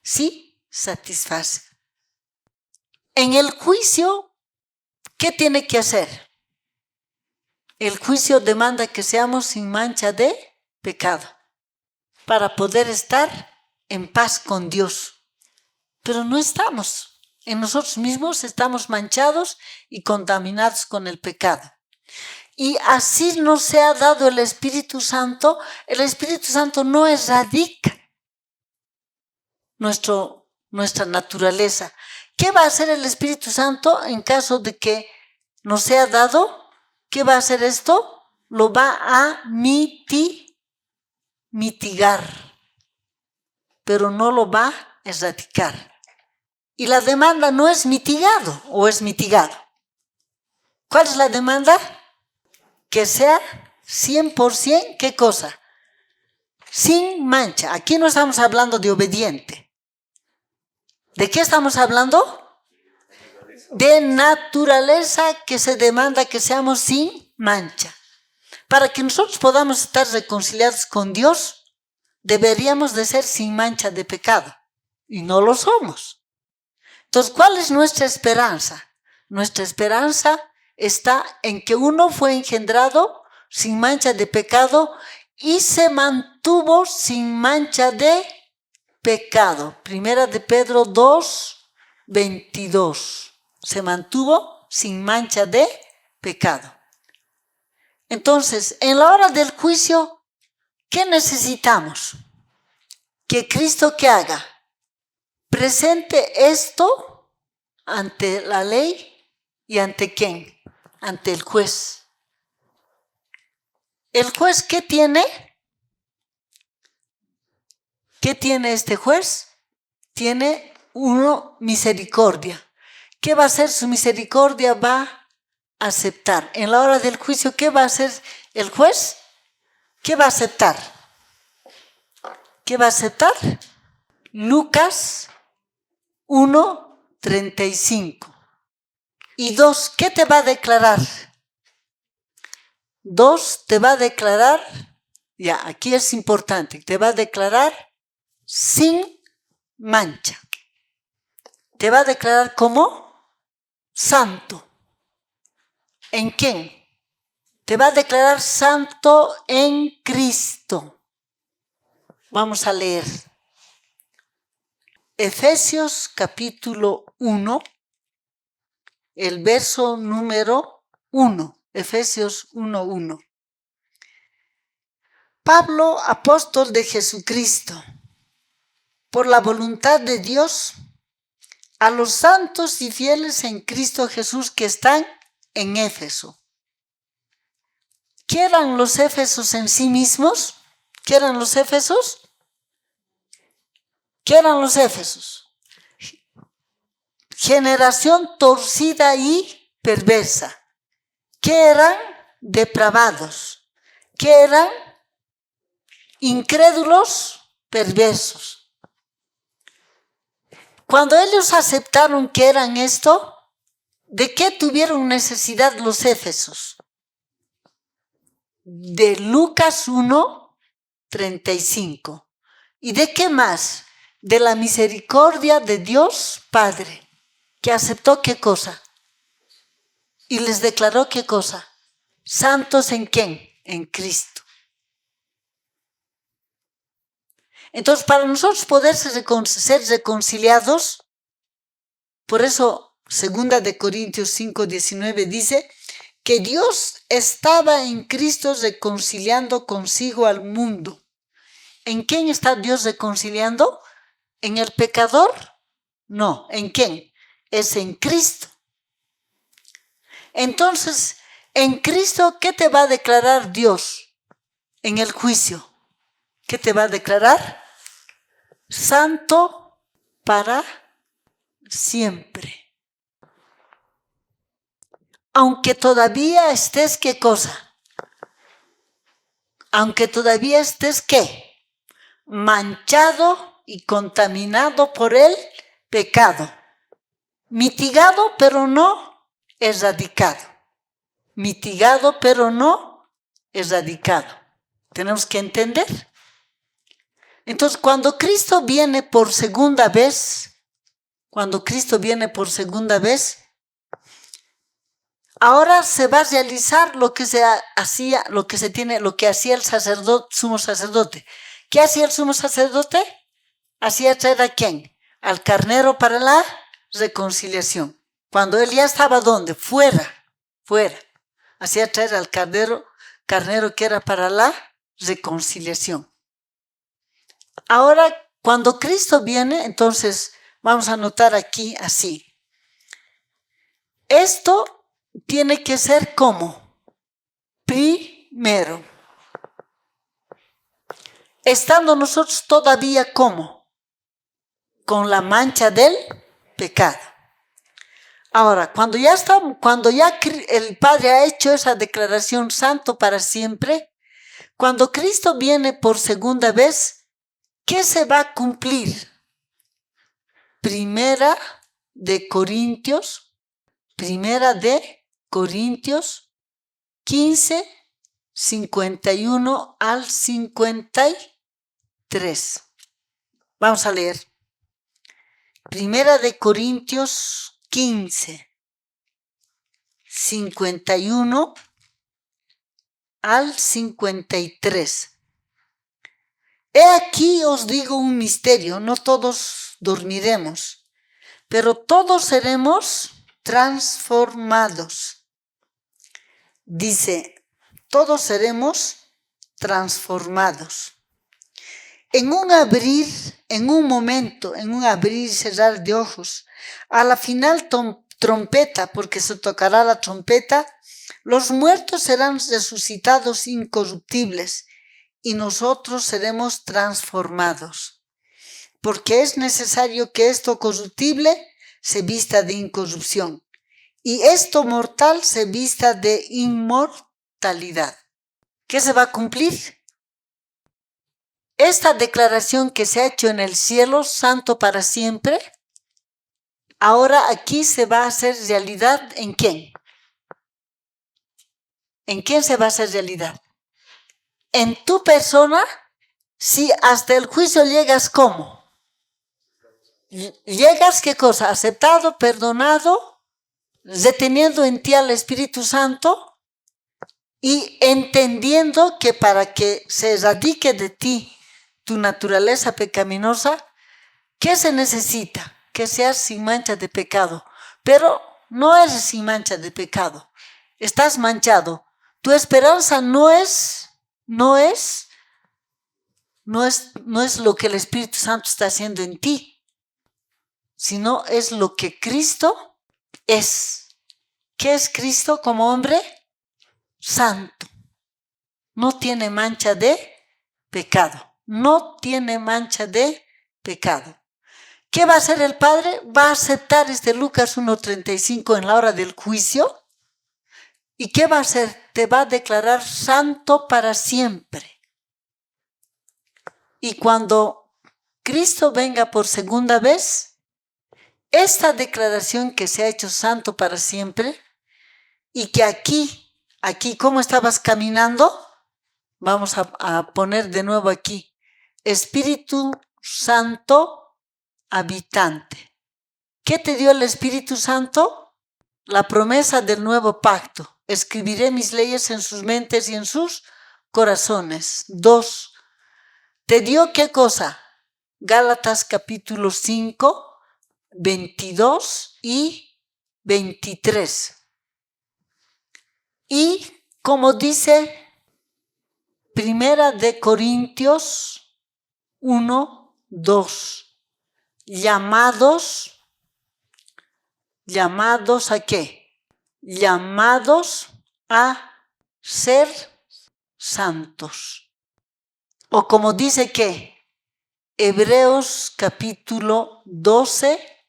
[SPEAKER 1] Sí, satisface. En el juicio, ¿qué tiene que hacer? El juicio demanda que seamos sin mancha de pecado para poder estar en paz con Dios. Pero no estamos. En nosotros mismos estamos manchados y contaminados con el pecado. Y así nos se ha dado el Espíritu Santo. El Espíritu Santo no erradica nuestra naturaleza. ¿Qué va a hacer el Espíritu Santo en caso de que nos sea dado? ¿Qué va a hacer esto? Lo va a mitigar, pero no lo va a erradicar. Y la demanda no es mitigado o es mitigado. ¿Cuál es la demanda? Que sea 100%, ¿qué cosa? Sin mancha. Aquí no estamos hablando de obediente. ¿De qué estamos hablando? De naturaleza, que se demanda que seamos sin mancha. Para que nosotros podamos estar reconciliados con Dios, deberíamos de ser sin mancha de pecado. Y no lo somos. Entonces, ¿cuál es nuestra esperanza? Nuestra esperanza está en que uno fue engendrado sin mancha de pecado y se mantuvo sin mancha de pecado. Primera de Pedro 2, 22. Se mantuvo sin mancha de pecado. Entonces, en la hora del juicio, ¿qué necesitamos? Que Cristo ¿qué haga? Presente esto ante la ley y ante ¿quién? Ante el juez. ¿El juez qué tiene? ¿Qué tiene este juez? Tiene misericordia. ¿Qué va a hacer su misericordia? Va a aceptar. En la hora del juicio, ¿qué va a hacer el juez? ¿Qué va a aceptar? ¿Qué va a aceptar? Lucas 1, 35. Y 2, ¿qué te va a declarar? 2, te va a declarar, ya, aquí es importante, te va a declarar sin mancha. Te va a declarar como santo. ¿En quién? Te va a declarar santo en Cristo. Vamos a leer. Efesios capítulo 1, el verso número 1. Efesios 1:1. Pablo, apóstol de Jesucristo, por la voluntad de Dios, a los santos y fieles en Cristo Jesús que están en Éfeso. ¿Qué eran los Éfesos en sí mismos? ¿Qué eran los Éfesos? ¿Qué eran los Éfesos? Generación torcida y perversa. ¿Qué eran? Depravados. ¿Qué eran? Incrédulos, perversos. Cuando ellos aceptaron que eran esto, ¿de qué tuvieron necesidad los Éfesos? De Lucas 1:35. ¿Y de qué más? De la misericordia de Dios Padre, que aceptó qué cosa y les declaró qué cosa. ¿Santos en quién? En Cristo. Entonces, para nosotros poder ser reconciliados, por eso 2 de Corintios 5:19 dice que Dios estaba en Cristo reconciliando consigo al mundo. ¿En quién está Dios reconciliando? ¿En el pecador? No. ¿En quién? Es en Cristo. Entonces, en Cristo, ¿qué te va a declarar Dios en el juicio? ¿Qué te va a declarar? Santo para siempre. Aunque todavía estés, ¿qué cosa? Aunque todavía estés, ¿qué? Manchado y contaminado por el pecado. Mitigado, pero no erradicado. Mitigado, pero no erradicado. Tenemos que entender. Entonces, cuando Cristo viene por segunda vez, ahora se va a realizar lo que hacía el sacerdote, sumo sacerdote. ¿Qué hacía el sumo sacerdote? Hacía traer ¿a quién? Al carnero para la reconciliación. Cuando él ya estaba ¿dónde? Fuera. Hacía traer al carnero que era para la reconciliación. Ahora, cuando Cristo viene, entonces vamos a anotar aquí así. Esto tiene que ser como primero. Estando nosotros todavía como con la mancha del pecado. Ahora, cuando ya el Padre ha hecho esa declaración santo para siempre, cuando Cristo viene por segunda vez, ¿qué se va a cumplir? Primera de Corintios 15, 51 al 53. Vamos a leer. Primera de Corintios 15, 51 al 53. He aquí os digo un misterio, no todos dormiremos, pero todos seremos transformados. Dice, todos seremos transformados. En un abrir y cerrar de ojos, a la final trompeta, porque se tocará la trompeta, los muertos serán resucitados incorruptibles y nosotros seremos transformados. Porque es necesario que esto corruptible se vista de incorrupción y esto mortal se vista de inmortalidad. ¿Qué se va a cumplir? Esta declaración que se ha hecho en el cielo, santo para siempre, ahora aquí se va a hacer realidad ¿en quién? ¿En quién se va a hacer realidad? En tu persona, si hasta el juicio llegas, ¿cómo? Llegas, ¿qué cosa? Aceptado, perdonado, reteniendo en ti al Espíritu Santo y entendiendo que para que se erradique de ti tu naturaleza pecaminosa, ¿qué se necesita? Que seas sin mancha de pecado. Pero no eres sin mancha de pecado. Estás manchado. Tu esperanza no es lo que el Espíritu Santo está haciendo en ti, sino es lo que Cristo es. ¿Qué es Cristo como hombre? Santo. No tiene mancha de pecado. No tiene mancha de pecado. ¿Qué va a hacer el Padre? Va a aceptar Lucas 1:35 en la hora del juicio. ¿Y qué va a hacer? Te va a declarar santo para siempre. Y cuando Cristo venga por segunda vez, esta declaración que se ha hecho santo para siempre, y que aquí, ¿cómo estabas caminando? Vamos a poner de nuevo aquí, Espíritu Santo habitante. ¿Qué te dio el Espíritu Santo? La promesa del nuevo pacto. Escribiré mis leyes en sus mentes y en sus corazones. 2. ¿Te dio qué cosa? Gálatas capítulo 5, 22 y 23. Y como dice Primera de Corintios 1, 2, llamados ¿a qué? Llamados a ser santos. O como dice que Hebreos capítulo 12,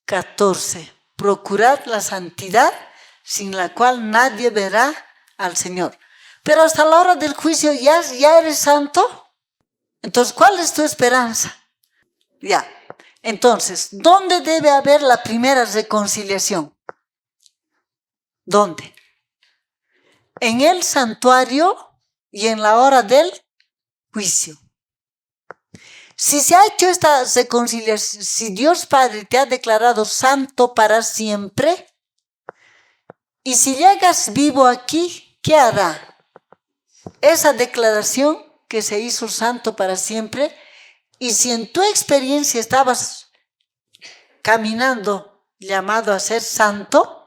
[SPEAKER 1] 14. Procurad la santidad sin la cual nadie verá al Señor. Pero hasta la hora del juicio ya eres santo. Entonces, ¿cuál es tu esperanza? Ya. Entonces, ¿dónde debe haber la primera reconciliación? ¿Dónde? En el santuario y en la hora del juicio. Si se ha hecho esta reconciliación, si Dios Padre te ha declarado santo para siempre, y si llegas vivo aquí, ¿qué hará? Esa declaración que se hizo santo para siempre, y si en tu experiencia estabas caminando llamado a ser santo,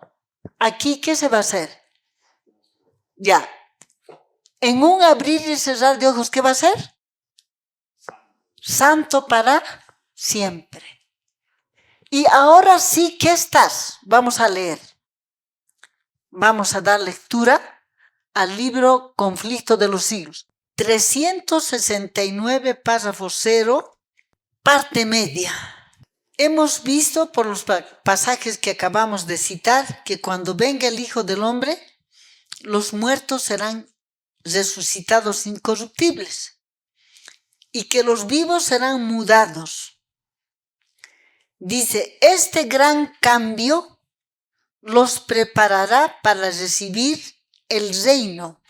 [SPEAKER 1] aquí ¿qué se va a hacer? Ya. En un abrir y cerrar de ojos, ¿qué va a ser? Santo para siempre. Y ahora sí, ¿qué estás? Vamos a leer. Vamos a dar lectura al libro Conflicto de los Siglos. 369, párrafo 0, parte media. Hemos visto por los pasajes que acabamos de citar que cuando venga el Hijo del Hombre, los muertos serán resucitados incorruptibles y que los vivos serán mudados. Dice, este gran cambio los preparará para recibir el reino.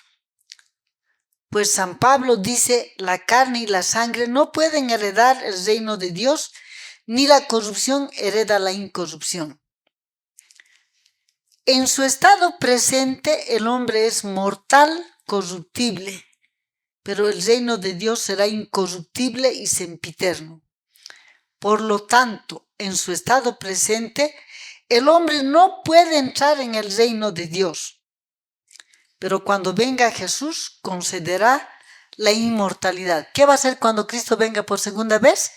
[SPEAKER 1] Pues San Pablo dice, la carne y la sangre no pueden heredar el reino de Dios, ni la corrupción hereda la incorrupción. En su estado presente el hombre es mortal, corruptible, pero el reino de Dios será incorruptible y sempiterno. Por lo tanto, en su estado presente, el hombre no puede entrar en el reino de Dios. Pero cuando venga Jesús, concederá la inmortalidad. ¿Qué va a hacer cuando Cristo venga por segunda vez?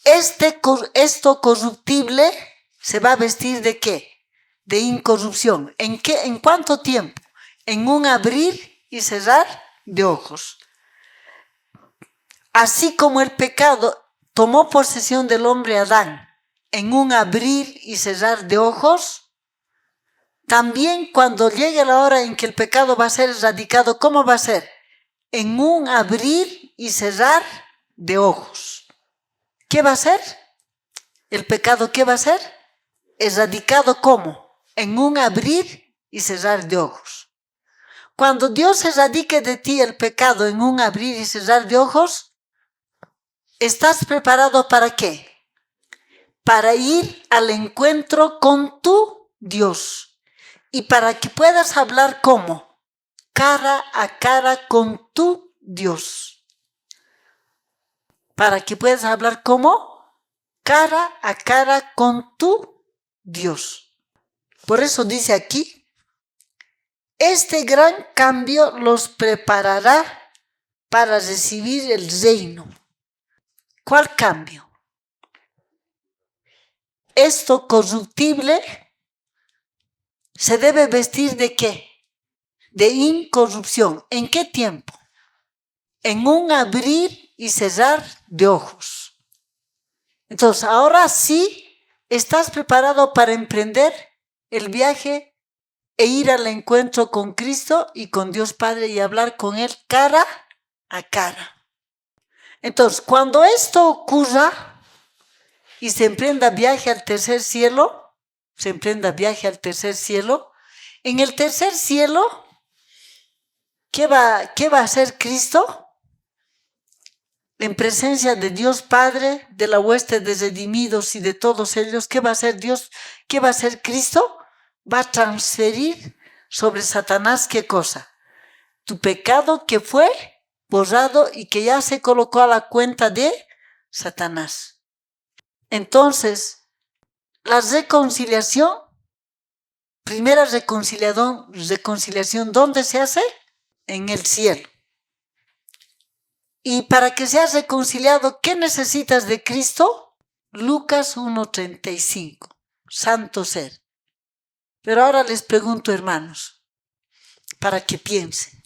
[SPEAKER 1] Esto corruptible se va a vestir ¿de qué? De incorrupción. ¿En qué? ¿En cuánto tiempo? En un abrir y cerrar de ojos. Así como el pecado tomó posesión del hombre Adán en un abrir y cerrar de ojos, también cuando llegue la hora en que el pecado va a ser erradicado, ¿cómo va a ser? En un abrir y cerrar de ojos. ¿Qué va a ser? ¿El pecado qué va a ser? Erradicado ¿cómo? En un abrir y cerrar de ojos. cuando Dios erradique de ti el pecado en un abrir y cerrar de ojos, ¿estás preparado para qué? Para ir al encuentro con tu Dios y para que puedas hablar ¿cómo? Cara a cara con tu Dios. Para que puedas hablar ¿cómo? Cara a cara con tu Dios. Por eso dice aquí, este gran cambio los preparará para recibir el reino. ¿Cuál cambio? Esto corruptible se debe vestir ¿de qué? De incorrupción. ¿En qué tiempo? En un abrir y cerrar de ojos. Entonces, ahora sí estás preparado para emprender el viaje e ir al encuentro con Cristo y con Dios Padre y hablar con Él cara a cara. Entonces, cuando esto ocurra y se emprenda viaje al tercer cielo, en el tercer cielo, ¿qué va a hacer Cristo? En presencia de Dios Padre, de la hueste de redimidos y de todos ellos, ¿qué va a hacer Dios? ¿Qué va a hacer Cristo? Va a transferir sobre Satanás, ¿qué cosa? Tu pecado que fue borrado y que ya se colocó a la cuenta de Satanás. Entonces, la reconciliación, primera reconciliación, ¿dónde se hace? En el cielo. Y para que seas reconciliado, ¿qué necesitas de Cristo? Lucas 1:35, santo ser. Pero ahora les pregunto, hermanos, para que piensen.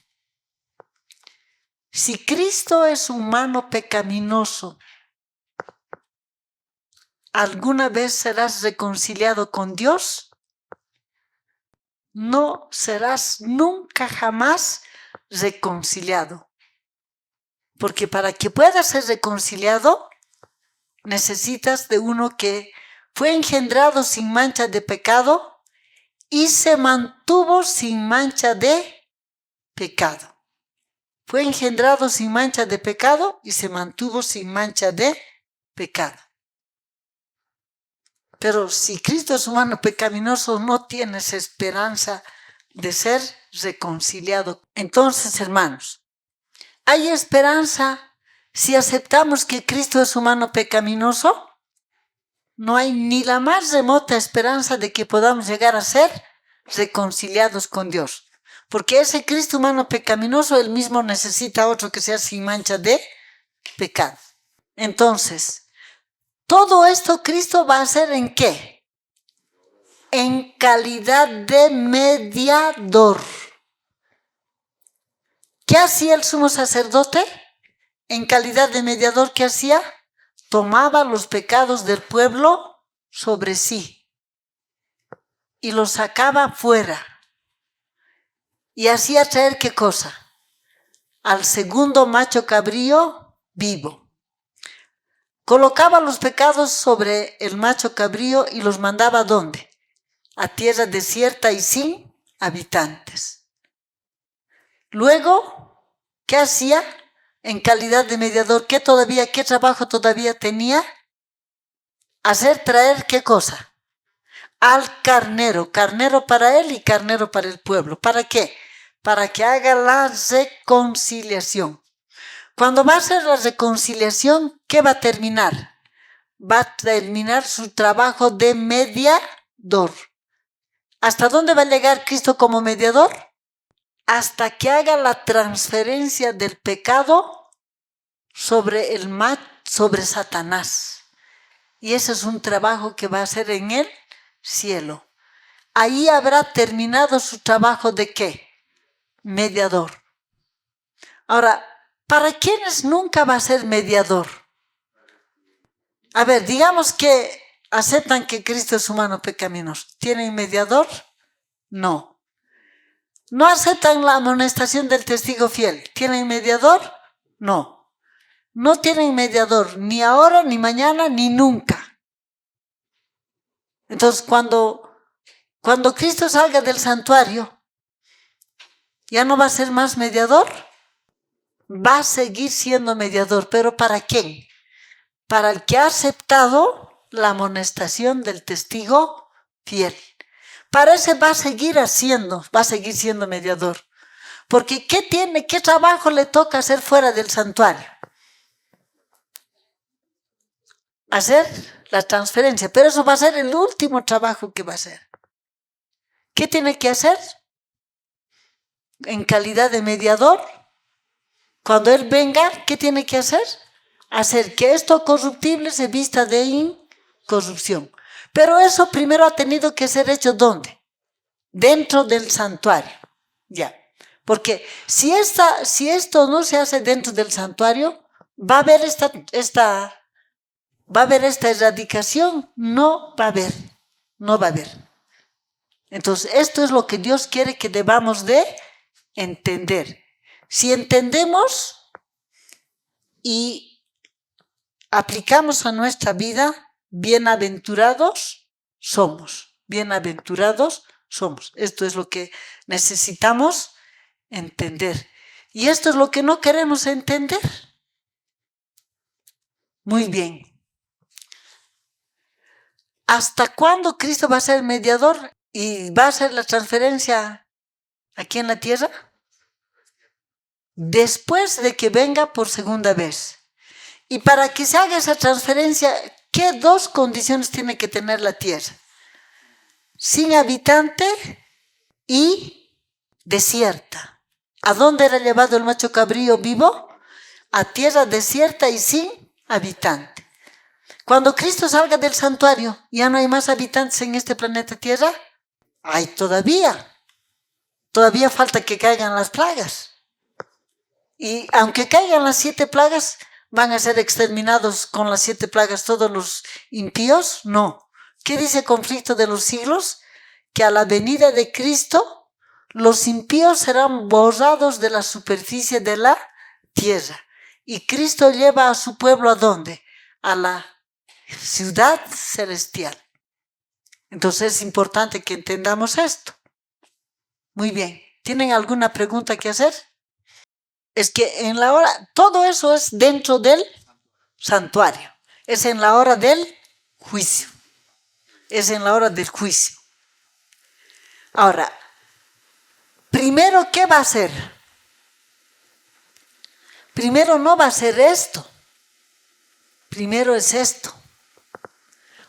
[SPEAKER 1] Si Cristo es humano pecaminoso, ¿alguna vez serás reconciliado con Dios? No serás nunca jamás reconciliado. Porque para que puedas ser reconciliado, necesitas de uno que fue engendrado sin mancha de pecado y se mantuvo sin mancha de pecado. Fue engendrado sin mancha de pecado y se mantuvo sin mancha de pecado. Pero si Cristo es humano pecaminoso, no tienes esperanza de ser reconciliado. Entonces, hermanos, ¿hay esperanza si aceptamos que Cristo es humano pecaminoso? No hay ni la más remota esperanza de que podamos llegar a ser reconciliados con Dios. Porque ese Cristo humano pecaminoso, él mismo necesita otro que sea sin mancha de pecado. Entonces, todo esto Cristo va a hacer ¿en qué? En calidad de mediador. ¿Qué hacía el sumo sacerdote? En calidad de mediador, ¿qué hacía? Tomaba los pecados del pueblo sobre sí y los sacaba fuera. Y hacía traer ¿qué cosa? Al segundo macho cabrío vivo. Colocaba los pecados sobre el macho cabrío y los mandaba ¿a dónde? A tierra desierta y sin habitantes. Luego, ¿qué hacía? En calidad de mediador, ¿qué trabajo todavía tenía? Hacer traer ¿qué cosa? Al carnero para él y carnero para el pueblo. ¿Para qué? Para que haga la reconciliación. Cuando va a hacer la reconciliación, ¿qué va a terminar? Va a terminar su trabajo de mediador. ¿Hasta dónde va a llegar Cristo como mediador? Hasta que haga la transferencia del pecado sobre Satanás. Y ese es un trabajo que va a hacer en el cielo. Ahí habrá terminado su trabajo ¿de qué? Mediador. Ahora, ¿para quiénes nunca va a ser mediador? A ver, digamos que aceptan que Cristo es humano pecaminoso. ¿Tienen mediador? No. ¿No aceptan la amonestación del testigo fiel? ¿Tienen mediador? No. No tienen mediador ni ahora, ni mañana, ni nunca. Entonces, cuando Cristo salga del santuario, ¿Ya no va a ser más mediador? Va a seguir siendo mediador, pero ¿para quién? Para el que ha aceptado la amonestación del testigo fiel. Para ese va a seguir siendo mediador. Porque ¿qué trabajo le toca hacer fuera del santuario? Hacer la transferencia, pero eso va a ser el último trabajo que va a hacer. ¿Qué tiene que hacer? En calidad de mediador, cuando Él venga, ¿qué tiene que hacer? Hacer que esto corruptible se vista de incorrupción. Pero eso primero ha tenido que ser hecho ¿dónde? Dentro del santuario. Ya. Porque si esto no se hace dentro del santuario, va a haber esta erradicación. No va a haber. Entonces, esto es lo que Dios quiere que debamos de entender. Si entendemos y aplicamos a nuestra vida, bienaventurados somos. Bienaventurados somos. Esto es lo que necesitamos entender. Y esto es lo que no queremos entender. Muy bien. ¿Hasta cuándo Cristo va a ser mediador y va a hacer la transferencia aquí en la tierra? Después de que venga por segunda vez. Y para que se haga esa transferencia, ¿qué dos condiciones tiene que tener la tierra? Sin habitante y desierta. ¿A dónde era llevado el macho cabrío vivo? A tierra desierta y sin habitante. Cuando Cristo salga del santuario, ¿ya no hay más habitantes en este planeta Tierra? Hay todavía. Todavía falta que caigan las plagas. Y aunque caigan las 7 plagas, ¿van a ser exterminados con las 7 plagas todos los impíos? No. ¿Qué dice el conflicto de los siglos? Que a la venida de Cristo, los impíos serán borrados de la superficie de la tierra. Y Cristo lleva a su pueblo ¿a dónde? A la ciudad celestial. Entonces es importante que entendamos esto. Muy bien. ¿Tienen alguna pregunta que hacer? Es que en la hora, todo eso es dentro del santuario. Es en la hora del juicio. Es en la hora del juicio. Ahora, primero, ¿qué va a hacer? Primero no va a ser esto. Primero es esto.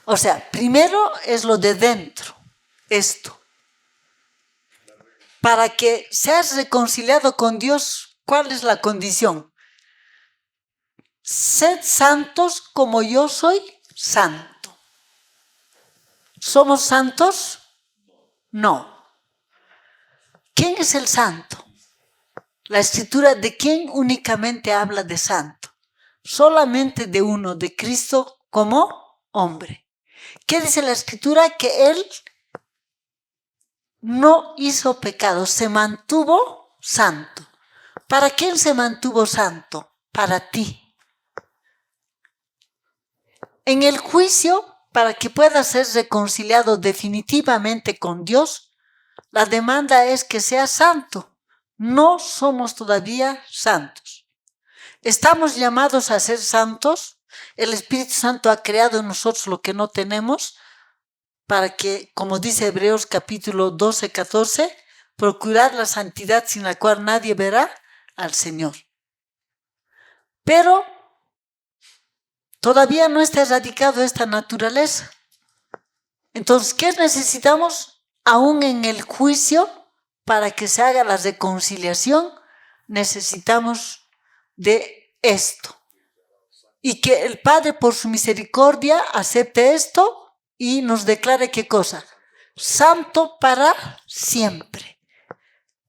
[SPEAKER 1] O sea, primero es lo de dentro, esto. Para que seas reconciliado con Dios, ¿cuál es la condición? Sed santos como yo soy santo. ¿Somos santos? No. ¿Quién es el santo? La Escritura, ¿de quién únicamente habla de santo? Solamente de uno, de Cristo como hombre. ¿Qué dice la Escritura? Que Él no hizo pecado, se mantuvo santo. ¿Para quién se mantuvo santo? Para ti. En el juicio, para que puedas ser reconciliado definitivamente con Dios, la demanda es que seas santo. No somos todavía santos. Estamos llamados a ser santos. El Espíritu Santo ha creado en nosotros lo que no tenemos, para que, como dice Hebreos capítulo 12, 14, procurar la santidad sin la cual nadie verá al Señor. Pero todavía no está erradicado esta naturaleza. Entonces, ¿qué necesitamos? Aún en el juicio, para que se haga la reconciliación, necesitamos de esto. Y que el Padre, por su misericordia, acepte esto y nos declare ¿qué cosa? Santo para siempre.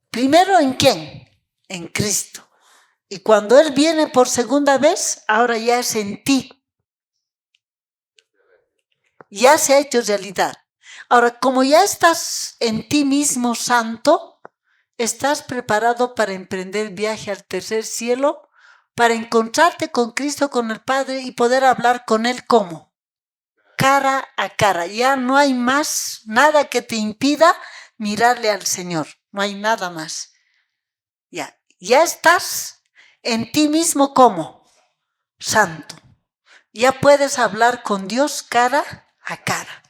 [SPEAKER 1] Primero, ¿en quién? En Cristo. Y cuando Él viene por segunda vez, ahora ya es en ti. Ya se ha hecho realidad. Ahora, como ya estás en ti mismo santo, estás preparado para emprender el viaje al tercer cielo, para encontrarte con Cristo, con el Padre y poder hablar con Él ¿cómo? Cara a cara. Ya no hay más nada que te impida mirarle al Señor. No hay nada más. Ya estás en ti mismo como santo. Ya puedes hablar con Dios cara a cara.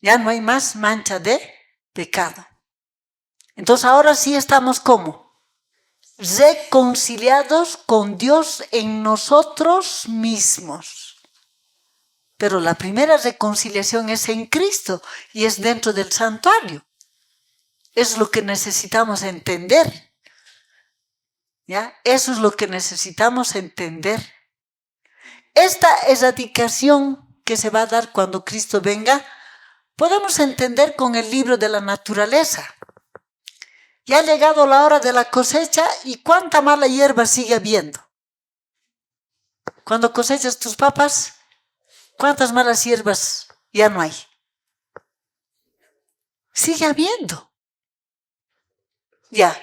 [SPEAKER 1] Ya no hay más mancha de pecado. Entonces ahora sí estamos como reconciliados con Dios en nosotros mismos. Pero la primera reconciliación es en Cristo y es dentro del santuario. Es lo que necesitamos entender. ¿Ya? Eso es lo que necesitamos entender. Esta erradicación que se va a dar cuando Cristo venga, podemos entender con el libro de la naturaleza. Ya ha llegado la hora de la cosecha y cuánta mala hierba sigue habiendo. Cuando cosechas tus papas, ¿cuántas malas hierbas ya no hay? Sigue habiendo. Ya,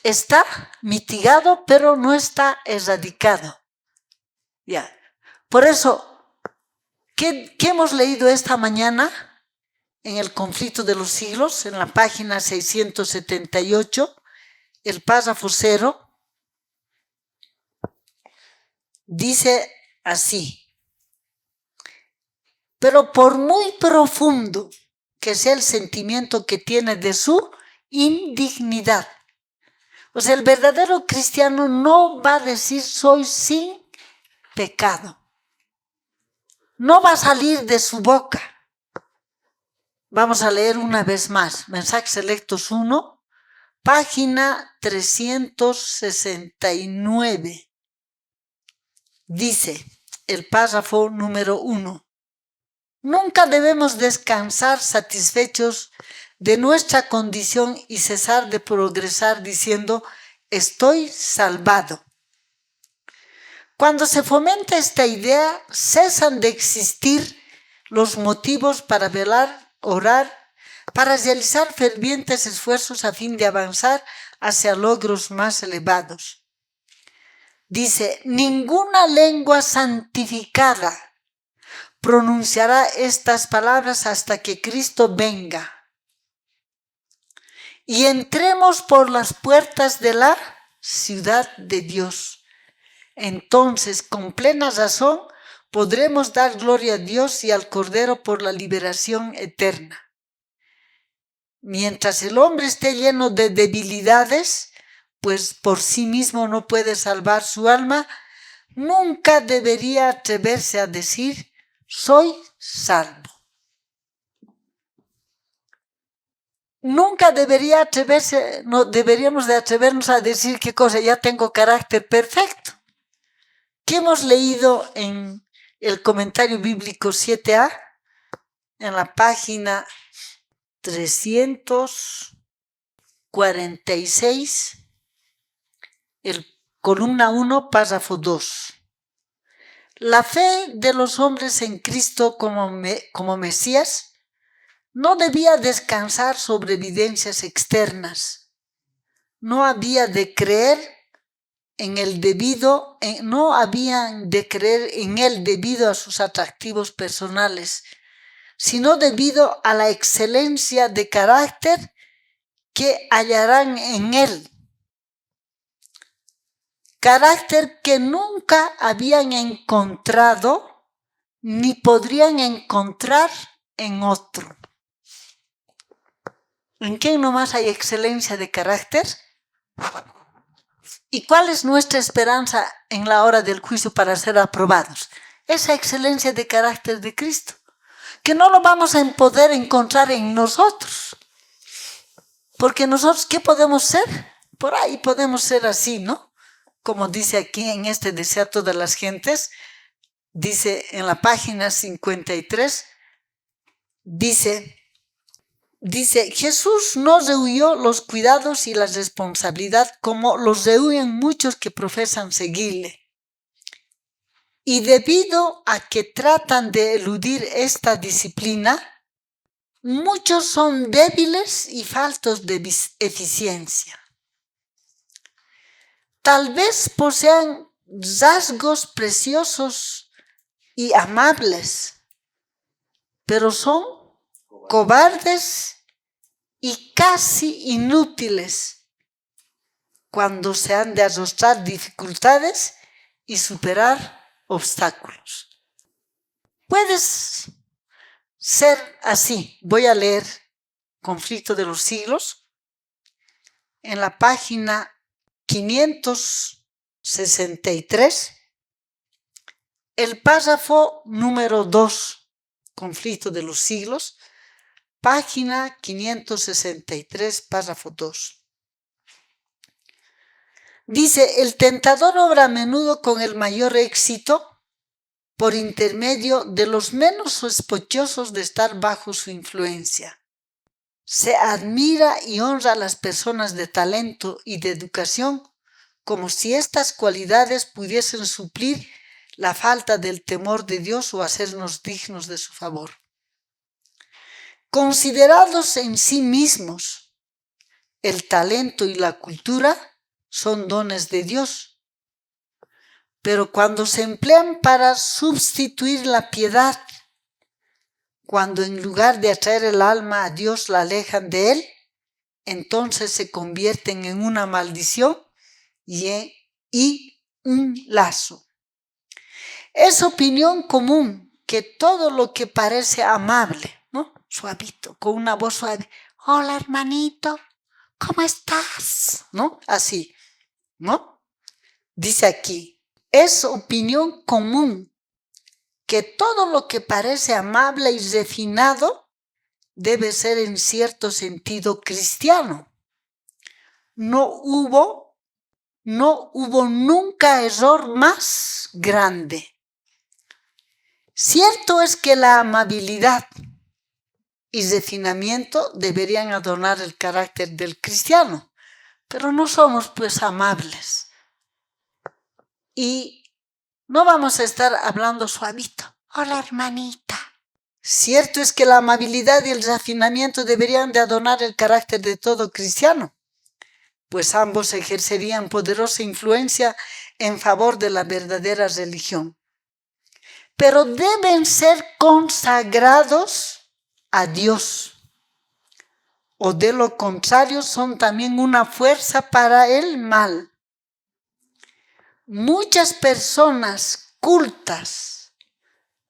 [SPEAKER 1] está mitigado, pero no está erradicado. Ya. Por eso, ¿qué hemos leído esta mañana en el conflicto de los siglos, en la página 678, el párrafo 0, dice así: pero por muy profundo que sea el sentimiento que tiene de su indignidad, o sea, el verdadero cristiano no va a decir soy sin pecado. No va a salir de su boca. Vamos a leer una vez más. Mensajes Selectos 1, página 369. Dice el párrafo número 1. Nunca debemos descansar satisfechos de nuestra condición y cesar de progresar diciendo estoy salvado. Cuando se fomenta esta idea, cesan de existir los motivos para velar, orar, para realizar fervientes esfuerzos a fin de avanzar hacia logros más elevados. Dice, ninguna lengua santificada pronunciará estas palabras hasta que Cristo venga y entremos por las puertas de la ciudad de Dios. Entonces, con plena razón, podremos dar gloria a Dios y al Cordero por la liberación eterna. Mientras el hombre esté lleno de debilidades, pues por sí mismo no puede salvar su alma, nunca debería atreverse a decir, soy salvo. Nunca deberíamos de atrevernos a decir qué cosa, ya tengo carácter perfecto. ¿Qué hemos leído en el comentario bíblico 7a? En la página 346, columna 1, párrafo 2. La fe de los hombres en Cristo como Mesías no debía descansar sobre evidencias externas. No había de creer en él debido a sus atractivos personales, sino debido a la excelencia de carácter que hallarán en él. Carácter que nunca habían encontrado ni podrían encontrar en otro. ¿En quién nomás hay excelencia de carácter? ¿Y cuál es nuestra esperanza en la hora del juicio para ser aprobados? Esa excelencia de carácter de Cristo, que no lo vamos a poder encontrar en nosotros. Porque nosotros, ¿qué podemos ser? Por ahí podemos ser así, ¿no? Como dice aquí en este Desea a todas las gentes, dice en la página 53, dice, Jesús no rehuyó los cuidados y la responsabilidad como los rehuyen muchos que profesan seguirle. Y debido a que tratan de eludir esta disciplina, muchos son débiles y faltos de eficiencia. Tal vez posean rasgos preciosos y amables, pero son cobardes y casi inútiles cuando se han de arrostrar dificultades y superar obstáculos. Puedes ser así. Voy a leer Conflicto de los Siglos en la página 563, el párrafo número 2, Conflicto de los Siglos, página 563, párrafo 2. Dice: el tentador obra a menudo con el mayor éxito por intermedio de los menos sospechosos de estar bajo su influencia. Se admira y honra a las personas de talento y de educación como si estas cualidades pudiesen suplir la falta del temor de Dios o hacernos dignos de su favor. Considerados en sí mismos, el talento y la cultura son dones de Dios, pero cuando se emplean para sustituir la piedad, cuando en lugar de atraer el alma a Dios la alejan de Él, entonces se convierten en una maldición y un lazo. Es opinión común que todo lo que parece amable, ¿no? Suavito, con una voz suave: hola hermanito, ¿cómo estás? ¿No? Así, ¿no? Dice aquí, es opinión común que todo lo que parece amable y refinado debe ser en cierto sentido cristiano. No hubo nunca error más grande. Cierto es que la amabilidad y refinamiento deberían adornar el carácter del cristiano, pero no somos pues amables. Y no vamos a estar hablando suavito: hola hermanita. Cierto es que la amabilidad y el refinamiento deberían de adornar el carácter de todo cristiano, pues ambos ejercerían poderosa influencia en favor de la verdadera religión. Pero deben ser consagrados a Dios, o de lo contrario son también una fuerza para el mal. Muchas personas cultas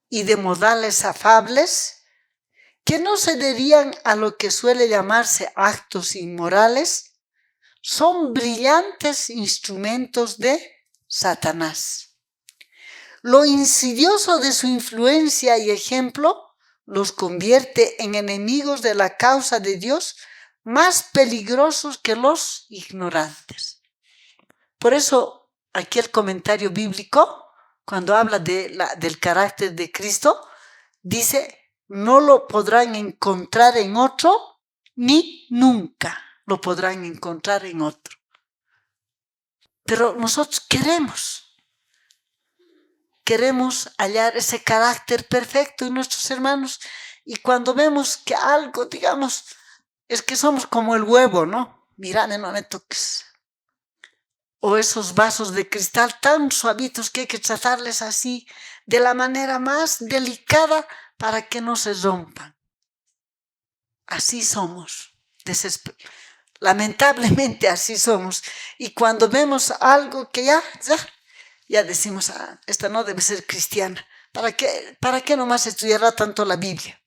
[SPEAKER 1] y de modales afables, que no cederían a lo que suele llamarse actos inmorales, son brillantes instrumentos de Satanás. Lo insidioso de su influencia y ejemplo los convierte en enemigos de la causa de Dios, más peligrosos que los ignorantes. Por eso, aquí el comentario bíblico, cuando habla del carácter de Cristo, dice: no lo podrán encontrar en otro, ni nunca lo podrán encontrar en otro. Pero nosotros queremos hallar ese carácter perfecto en nuestros hermanos, y cuando vemos que algo, digamos, es que somos como el huevo, ¿no? Mírame, no me toques. O esos vasos de cristal tan suavitos que hay que tratarles así, de la manera más delicada para que no se rompan. Así somos. Lamentablemente así somos. Y cuando vemos algo que ya decimos: esta no debe ser cristiana. ¿Para qué nomás estudiará tanto la Biblia?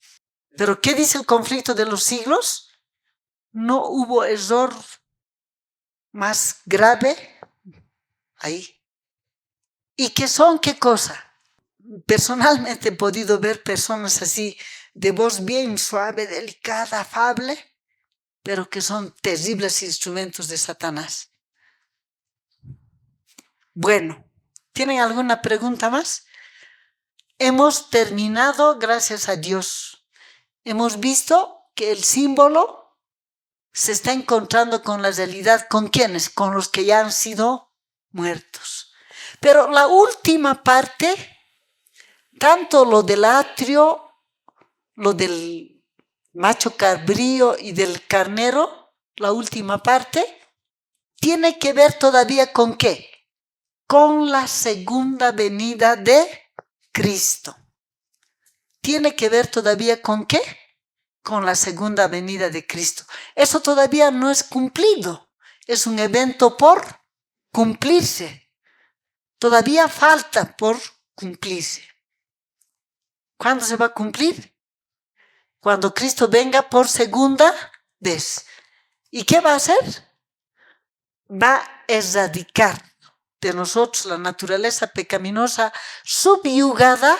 [SPEAKER 1] Pero ¿qué dice el Conflicto de los Siglos? No hubo error más grave ahí. ¿Y qué son? ¿Qué cosa? Personalmente he podido ver personas así, de voz bien suave, delicada, afable, pero que son terribles instrumentos de Satanás. Bueno, ¿tienen alguna pregunta más? Hemos terminado, gracias a Dios. Hemos visto que el símbolo se está encontrando con la realidad. ¿Con quiénes? Con los que ya han sido muertos. Pero la última parte, tanto lo del atrio, lo del macho cabrío y del carnero, la última parte, tiene que ver todavía ¿con qué? Con la segunda venida de Cristo. ¿Tiene que ver todavía con qué? Con la segunda venida de Cristo. Eso todavía no es cumplido. es un evento por cumplirse. Todavía falta por cumplirse. ¿Cuándo se va a cumplir? Cuando Cristo venga por segunda vez. ¿Y qué va a hacer? Va a erradicar de nosotros la naturaleza pecaminosa subyugada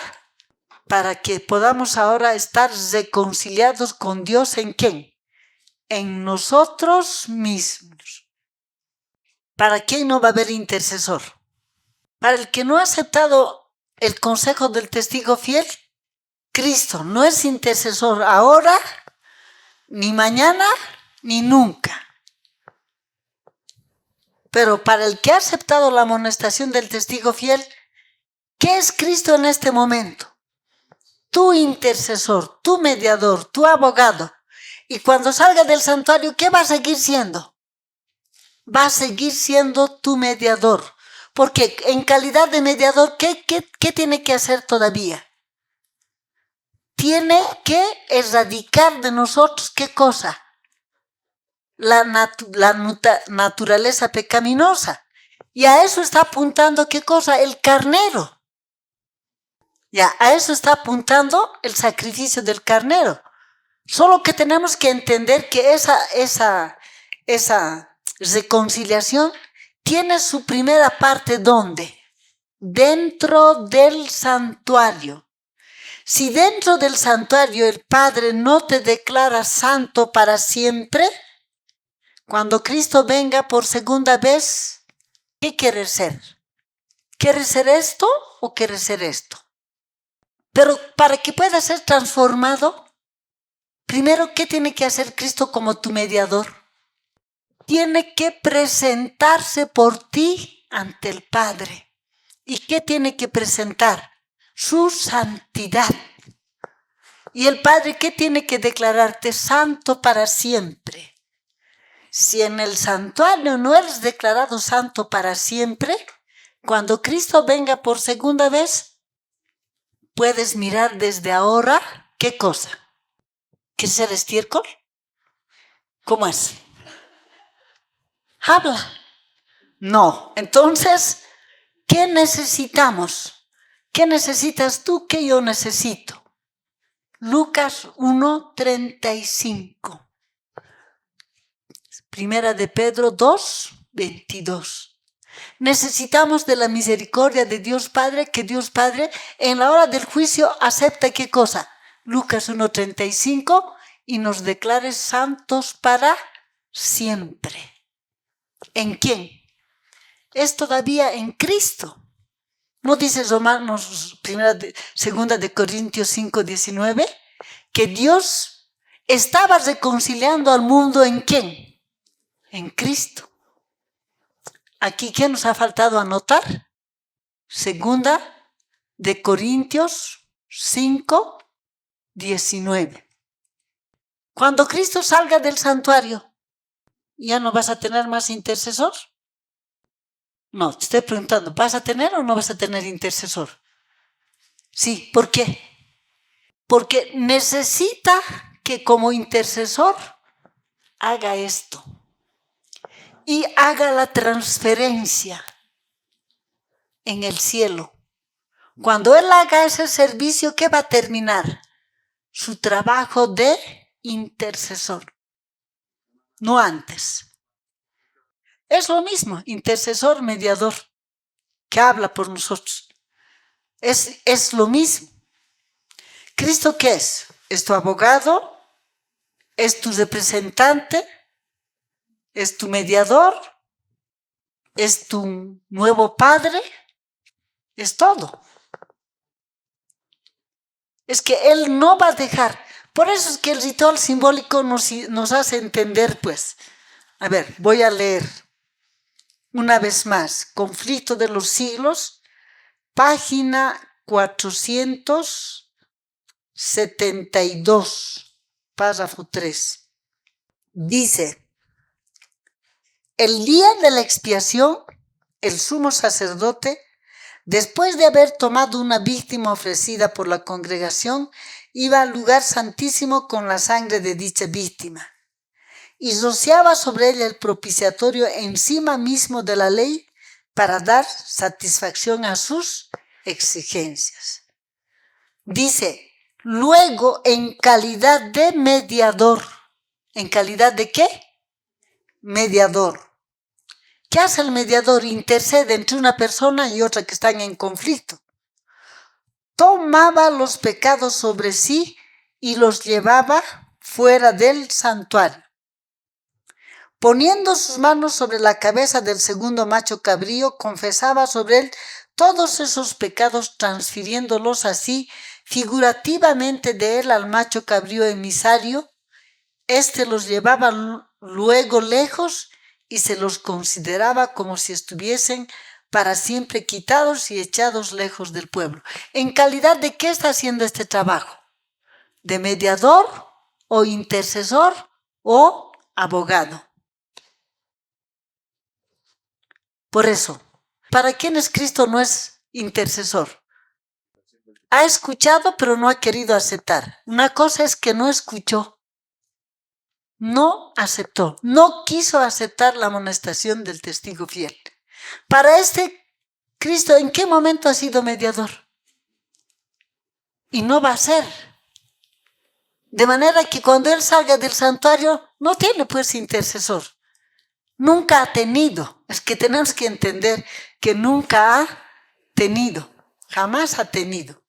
[SPEAKER 1] para que podamos ahora estar reconciliados con Dios. ¿En quién? En nosotros mismos. ¿Para quién no va a haber intercesor? Para el que no ha aceptado el consejo del testigo fiel, Cristo no es intercesor ahora, ni mañana, ni nunca. Pero para el que ha aceptado la amonestación del testigo fiel, ¿qué es Cristo en este momento? Tu intercesor, tu mediador, tu abogado. Y cuando salga del santuario, ¿qué va a seguir siendo? Va a seguir siendo tu mediador. Porque en calidad de mediador, ¿qué tiene que hacer todavía? Tiene que erradicar de nosotros, ¿qué cosa? La naturaleza pecaminosa. Y a eso está apuntando, ¿qué cosa? El carnero. Ya, a eso está apuntando el sacrificio del carnero. Solo que tenemos que entender que esa reconciliación tiene su primera parte, ¿dónde? Dentro del santuario. Si dentro del santuario el Padre no te declara santo para siempre, cuando Cristo venga por segunda vez, ¿qué quieres ser? ¿Quieres ser esto o quieres ser esto? Pero para que pueda ser transformado, primero, ¿qué tiene que hacer Cristo como tu mediador? Tiene que presentarse por ti ante el Padre. ¿Y qué tiene que presentar? Su santidad. ¿Y el Padre qué tiene que declararte? Santo para siempre. Si en el santuario no eres declarado santo para siempre, cuando Cristo venga por segunda vez, puedes mirar desde ahora, ¿qué cosa? ¿Quieres ser estiércol? ¿Cómo es? Habla. No. Entonces, ¿qué necesitamos? ¿Qué necesitas tú que yo necesito? Lucas 1:35. Primera de Pedro 2:22. Necesitamos de la misericordia de Dios Padre, que Dios Padre en la hora del juicio acepta ¿qué cosa? Lucas 1:35, y nos declare santos para siempre. ¿En quién? Es todavía en Cristo. ¿No dice Romanos 2 de Corintios 5:19? Que Dios estaba reconciliando al mundo ¿en quién? En Cristo. Aquí, ¿qué nos ha faltado anotar? 2 de Corintios 5:19. Cuando Cristo salga del santuario, ¿ya no vas a tener más intercesor? No, te estoy preguntando, ¿vas a tener o no vas a tener intercesor? Sí, ¿por qué? Porque necesita que como intercesor haga esto y haga la transferencia en el cielo. Cuando Él haga ese servicio, ¿qué va a terminar? Su trabajo de intercesor, no antes. Es lo mismo, intercesor, mediador, que habla por nosotros. Es lo mismo. ¿Cristo qué es? ¿Es tu abogado? ¿Es tu representante? ¿Es tu mediador? ¿Es tu nuevo padre? Es todo. Es que Él no va a dejar. Por eso es que el ritual simbólico nos hace entender, pues. A ver, voy a leer una vez más. Conflicto de los siglos, página 472, párrafo 3. Dice: el día de la expiación, el sumo sacerdote, después de haber tomado una víctima ofrecida por la congregación, iba al lugar santísimo con la sangre de dicha víctima. y rociaba sobre ella el propiciatorio encima mismo de la ley para dar satisfacción a sus exigencias. Dice, luego en calidad de mediador. ¿En calidad de qué? Mediador. ¿Qué hace el mediador? Intercede entre una persona y otra que están en conflicto. Tomaba los pecados sobre sí y los llevaba fuera del santuario. Poniendo sus manos sobre la cabeza del segundo macho cabrío, confesaba sobre él todos esos pecados, transfiriéndolos así figurativamente de él al macho cabrío emisario. Este los llevaba luego lejos y se los consideraba como si estuviesen para siempre quitados y echados lejos del pueblo. ¿En calidad de qué está haciendo este trabajo? ¿De mediador o intercesor o abogado? Por eso, ¿para quiénes Cristo no es intercesor? Ha escuchado pero no ha querido aceptar. Una cosa es que no escuchó, no aceptó, no quiso aceptar la amonestación del testigo fiel. Para este Cristo, ¿en qué momento ha sido mediador? Y no va a ser. De manera que cuando Él salga del santuario, no tiene pues intercesor. Nunca ha tenido. Es que tenemos que entender que nunca ha tenido. Jamás ha tenido.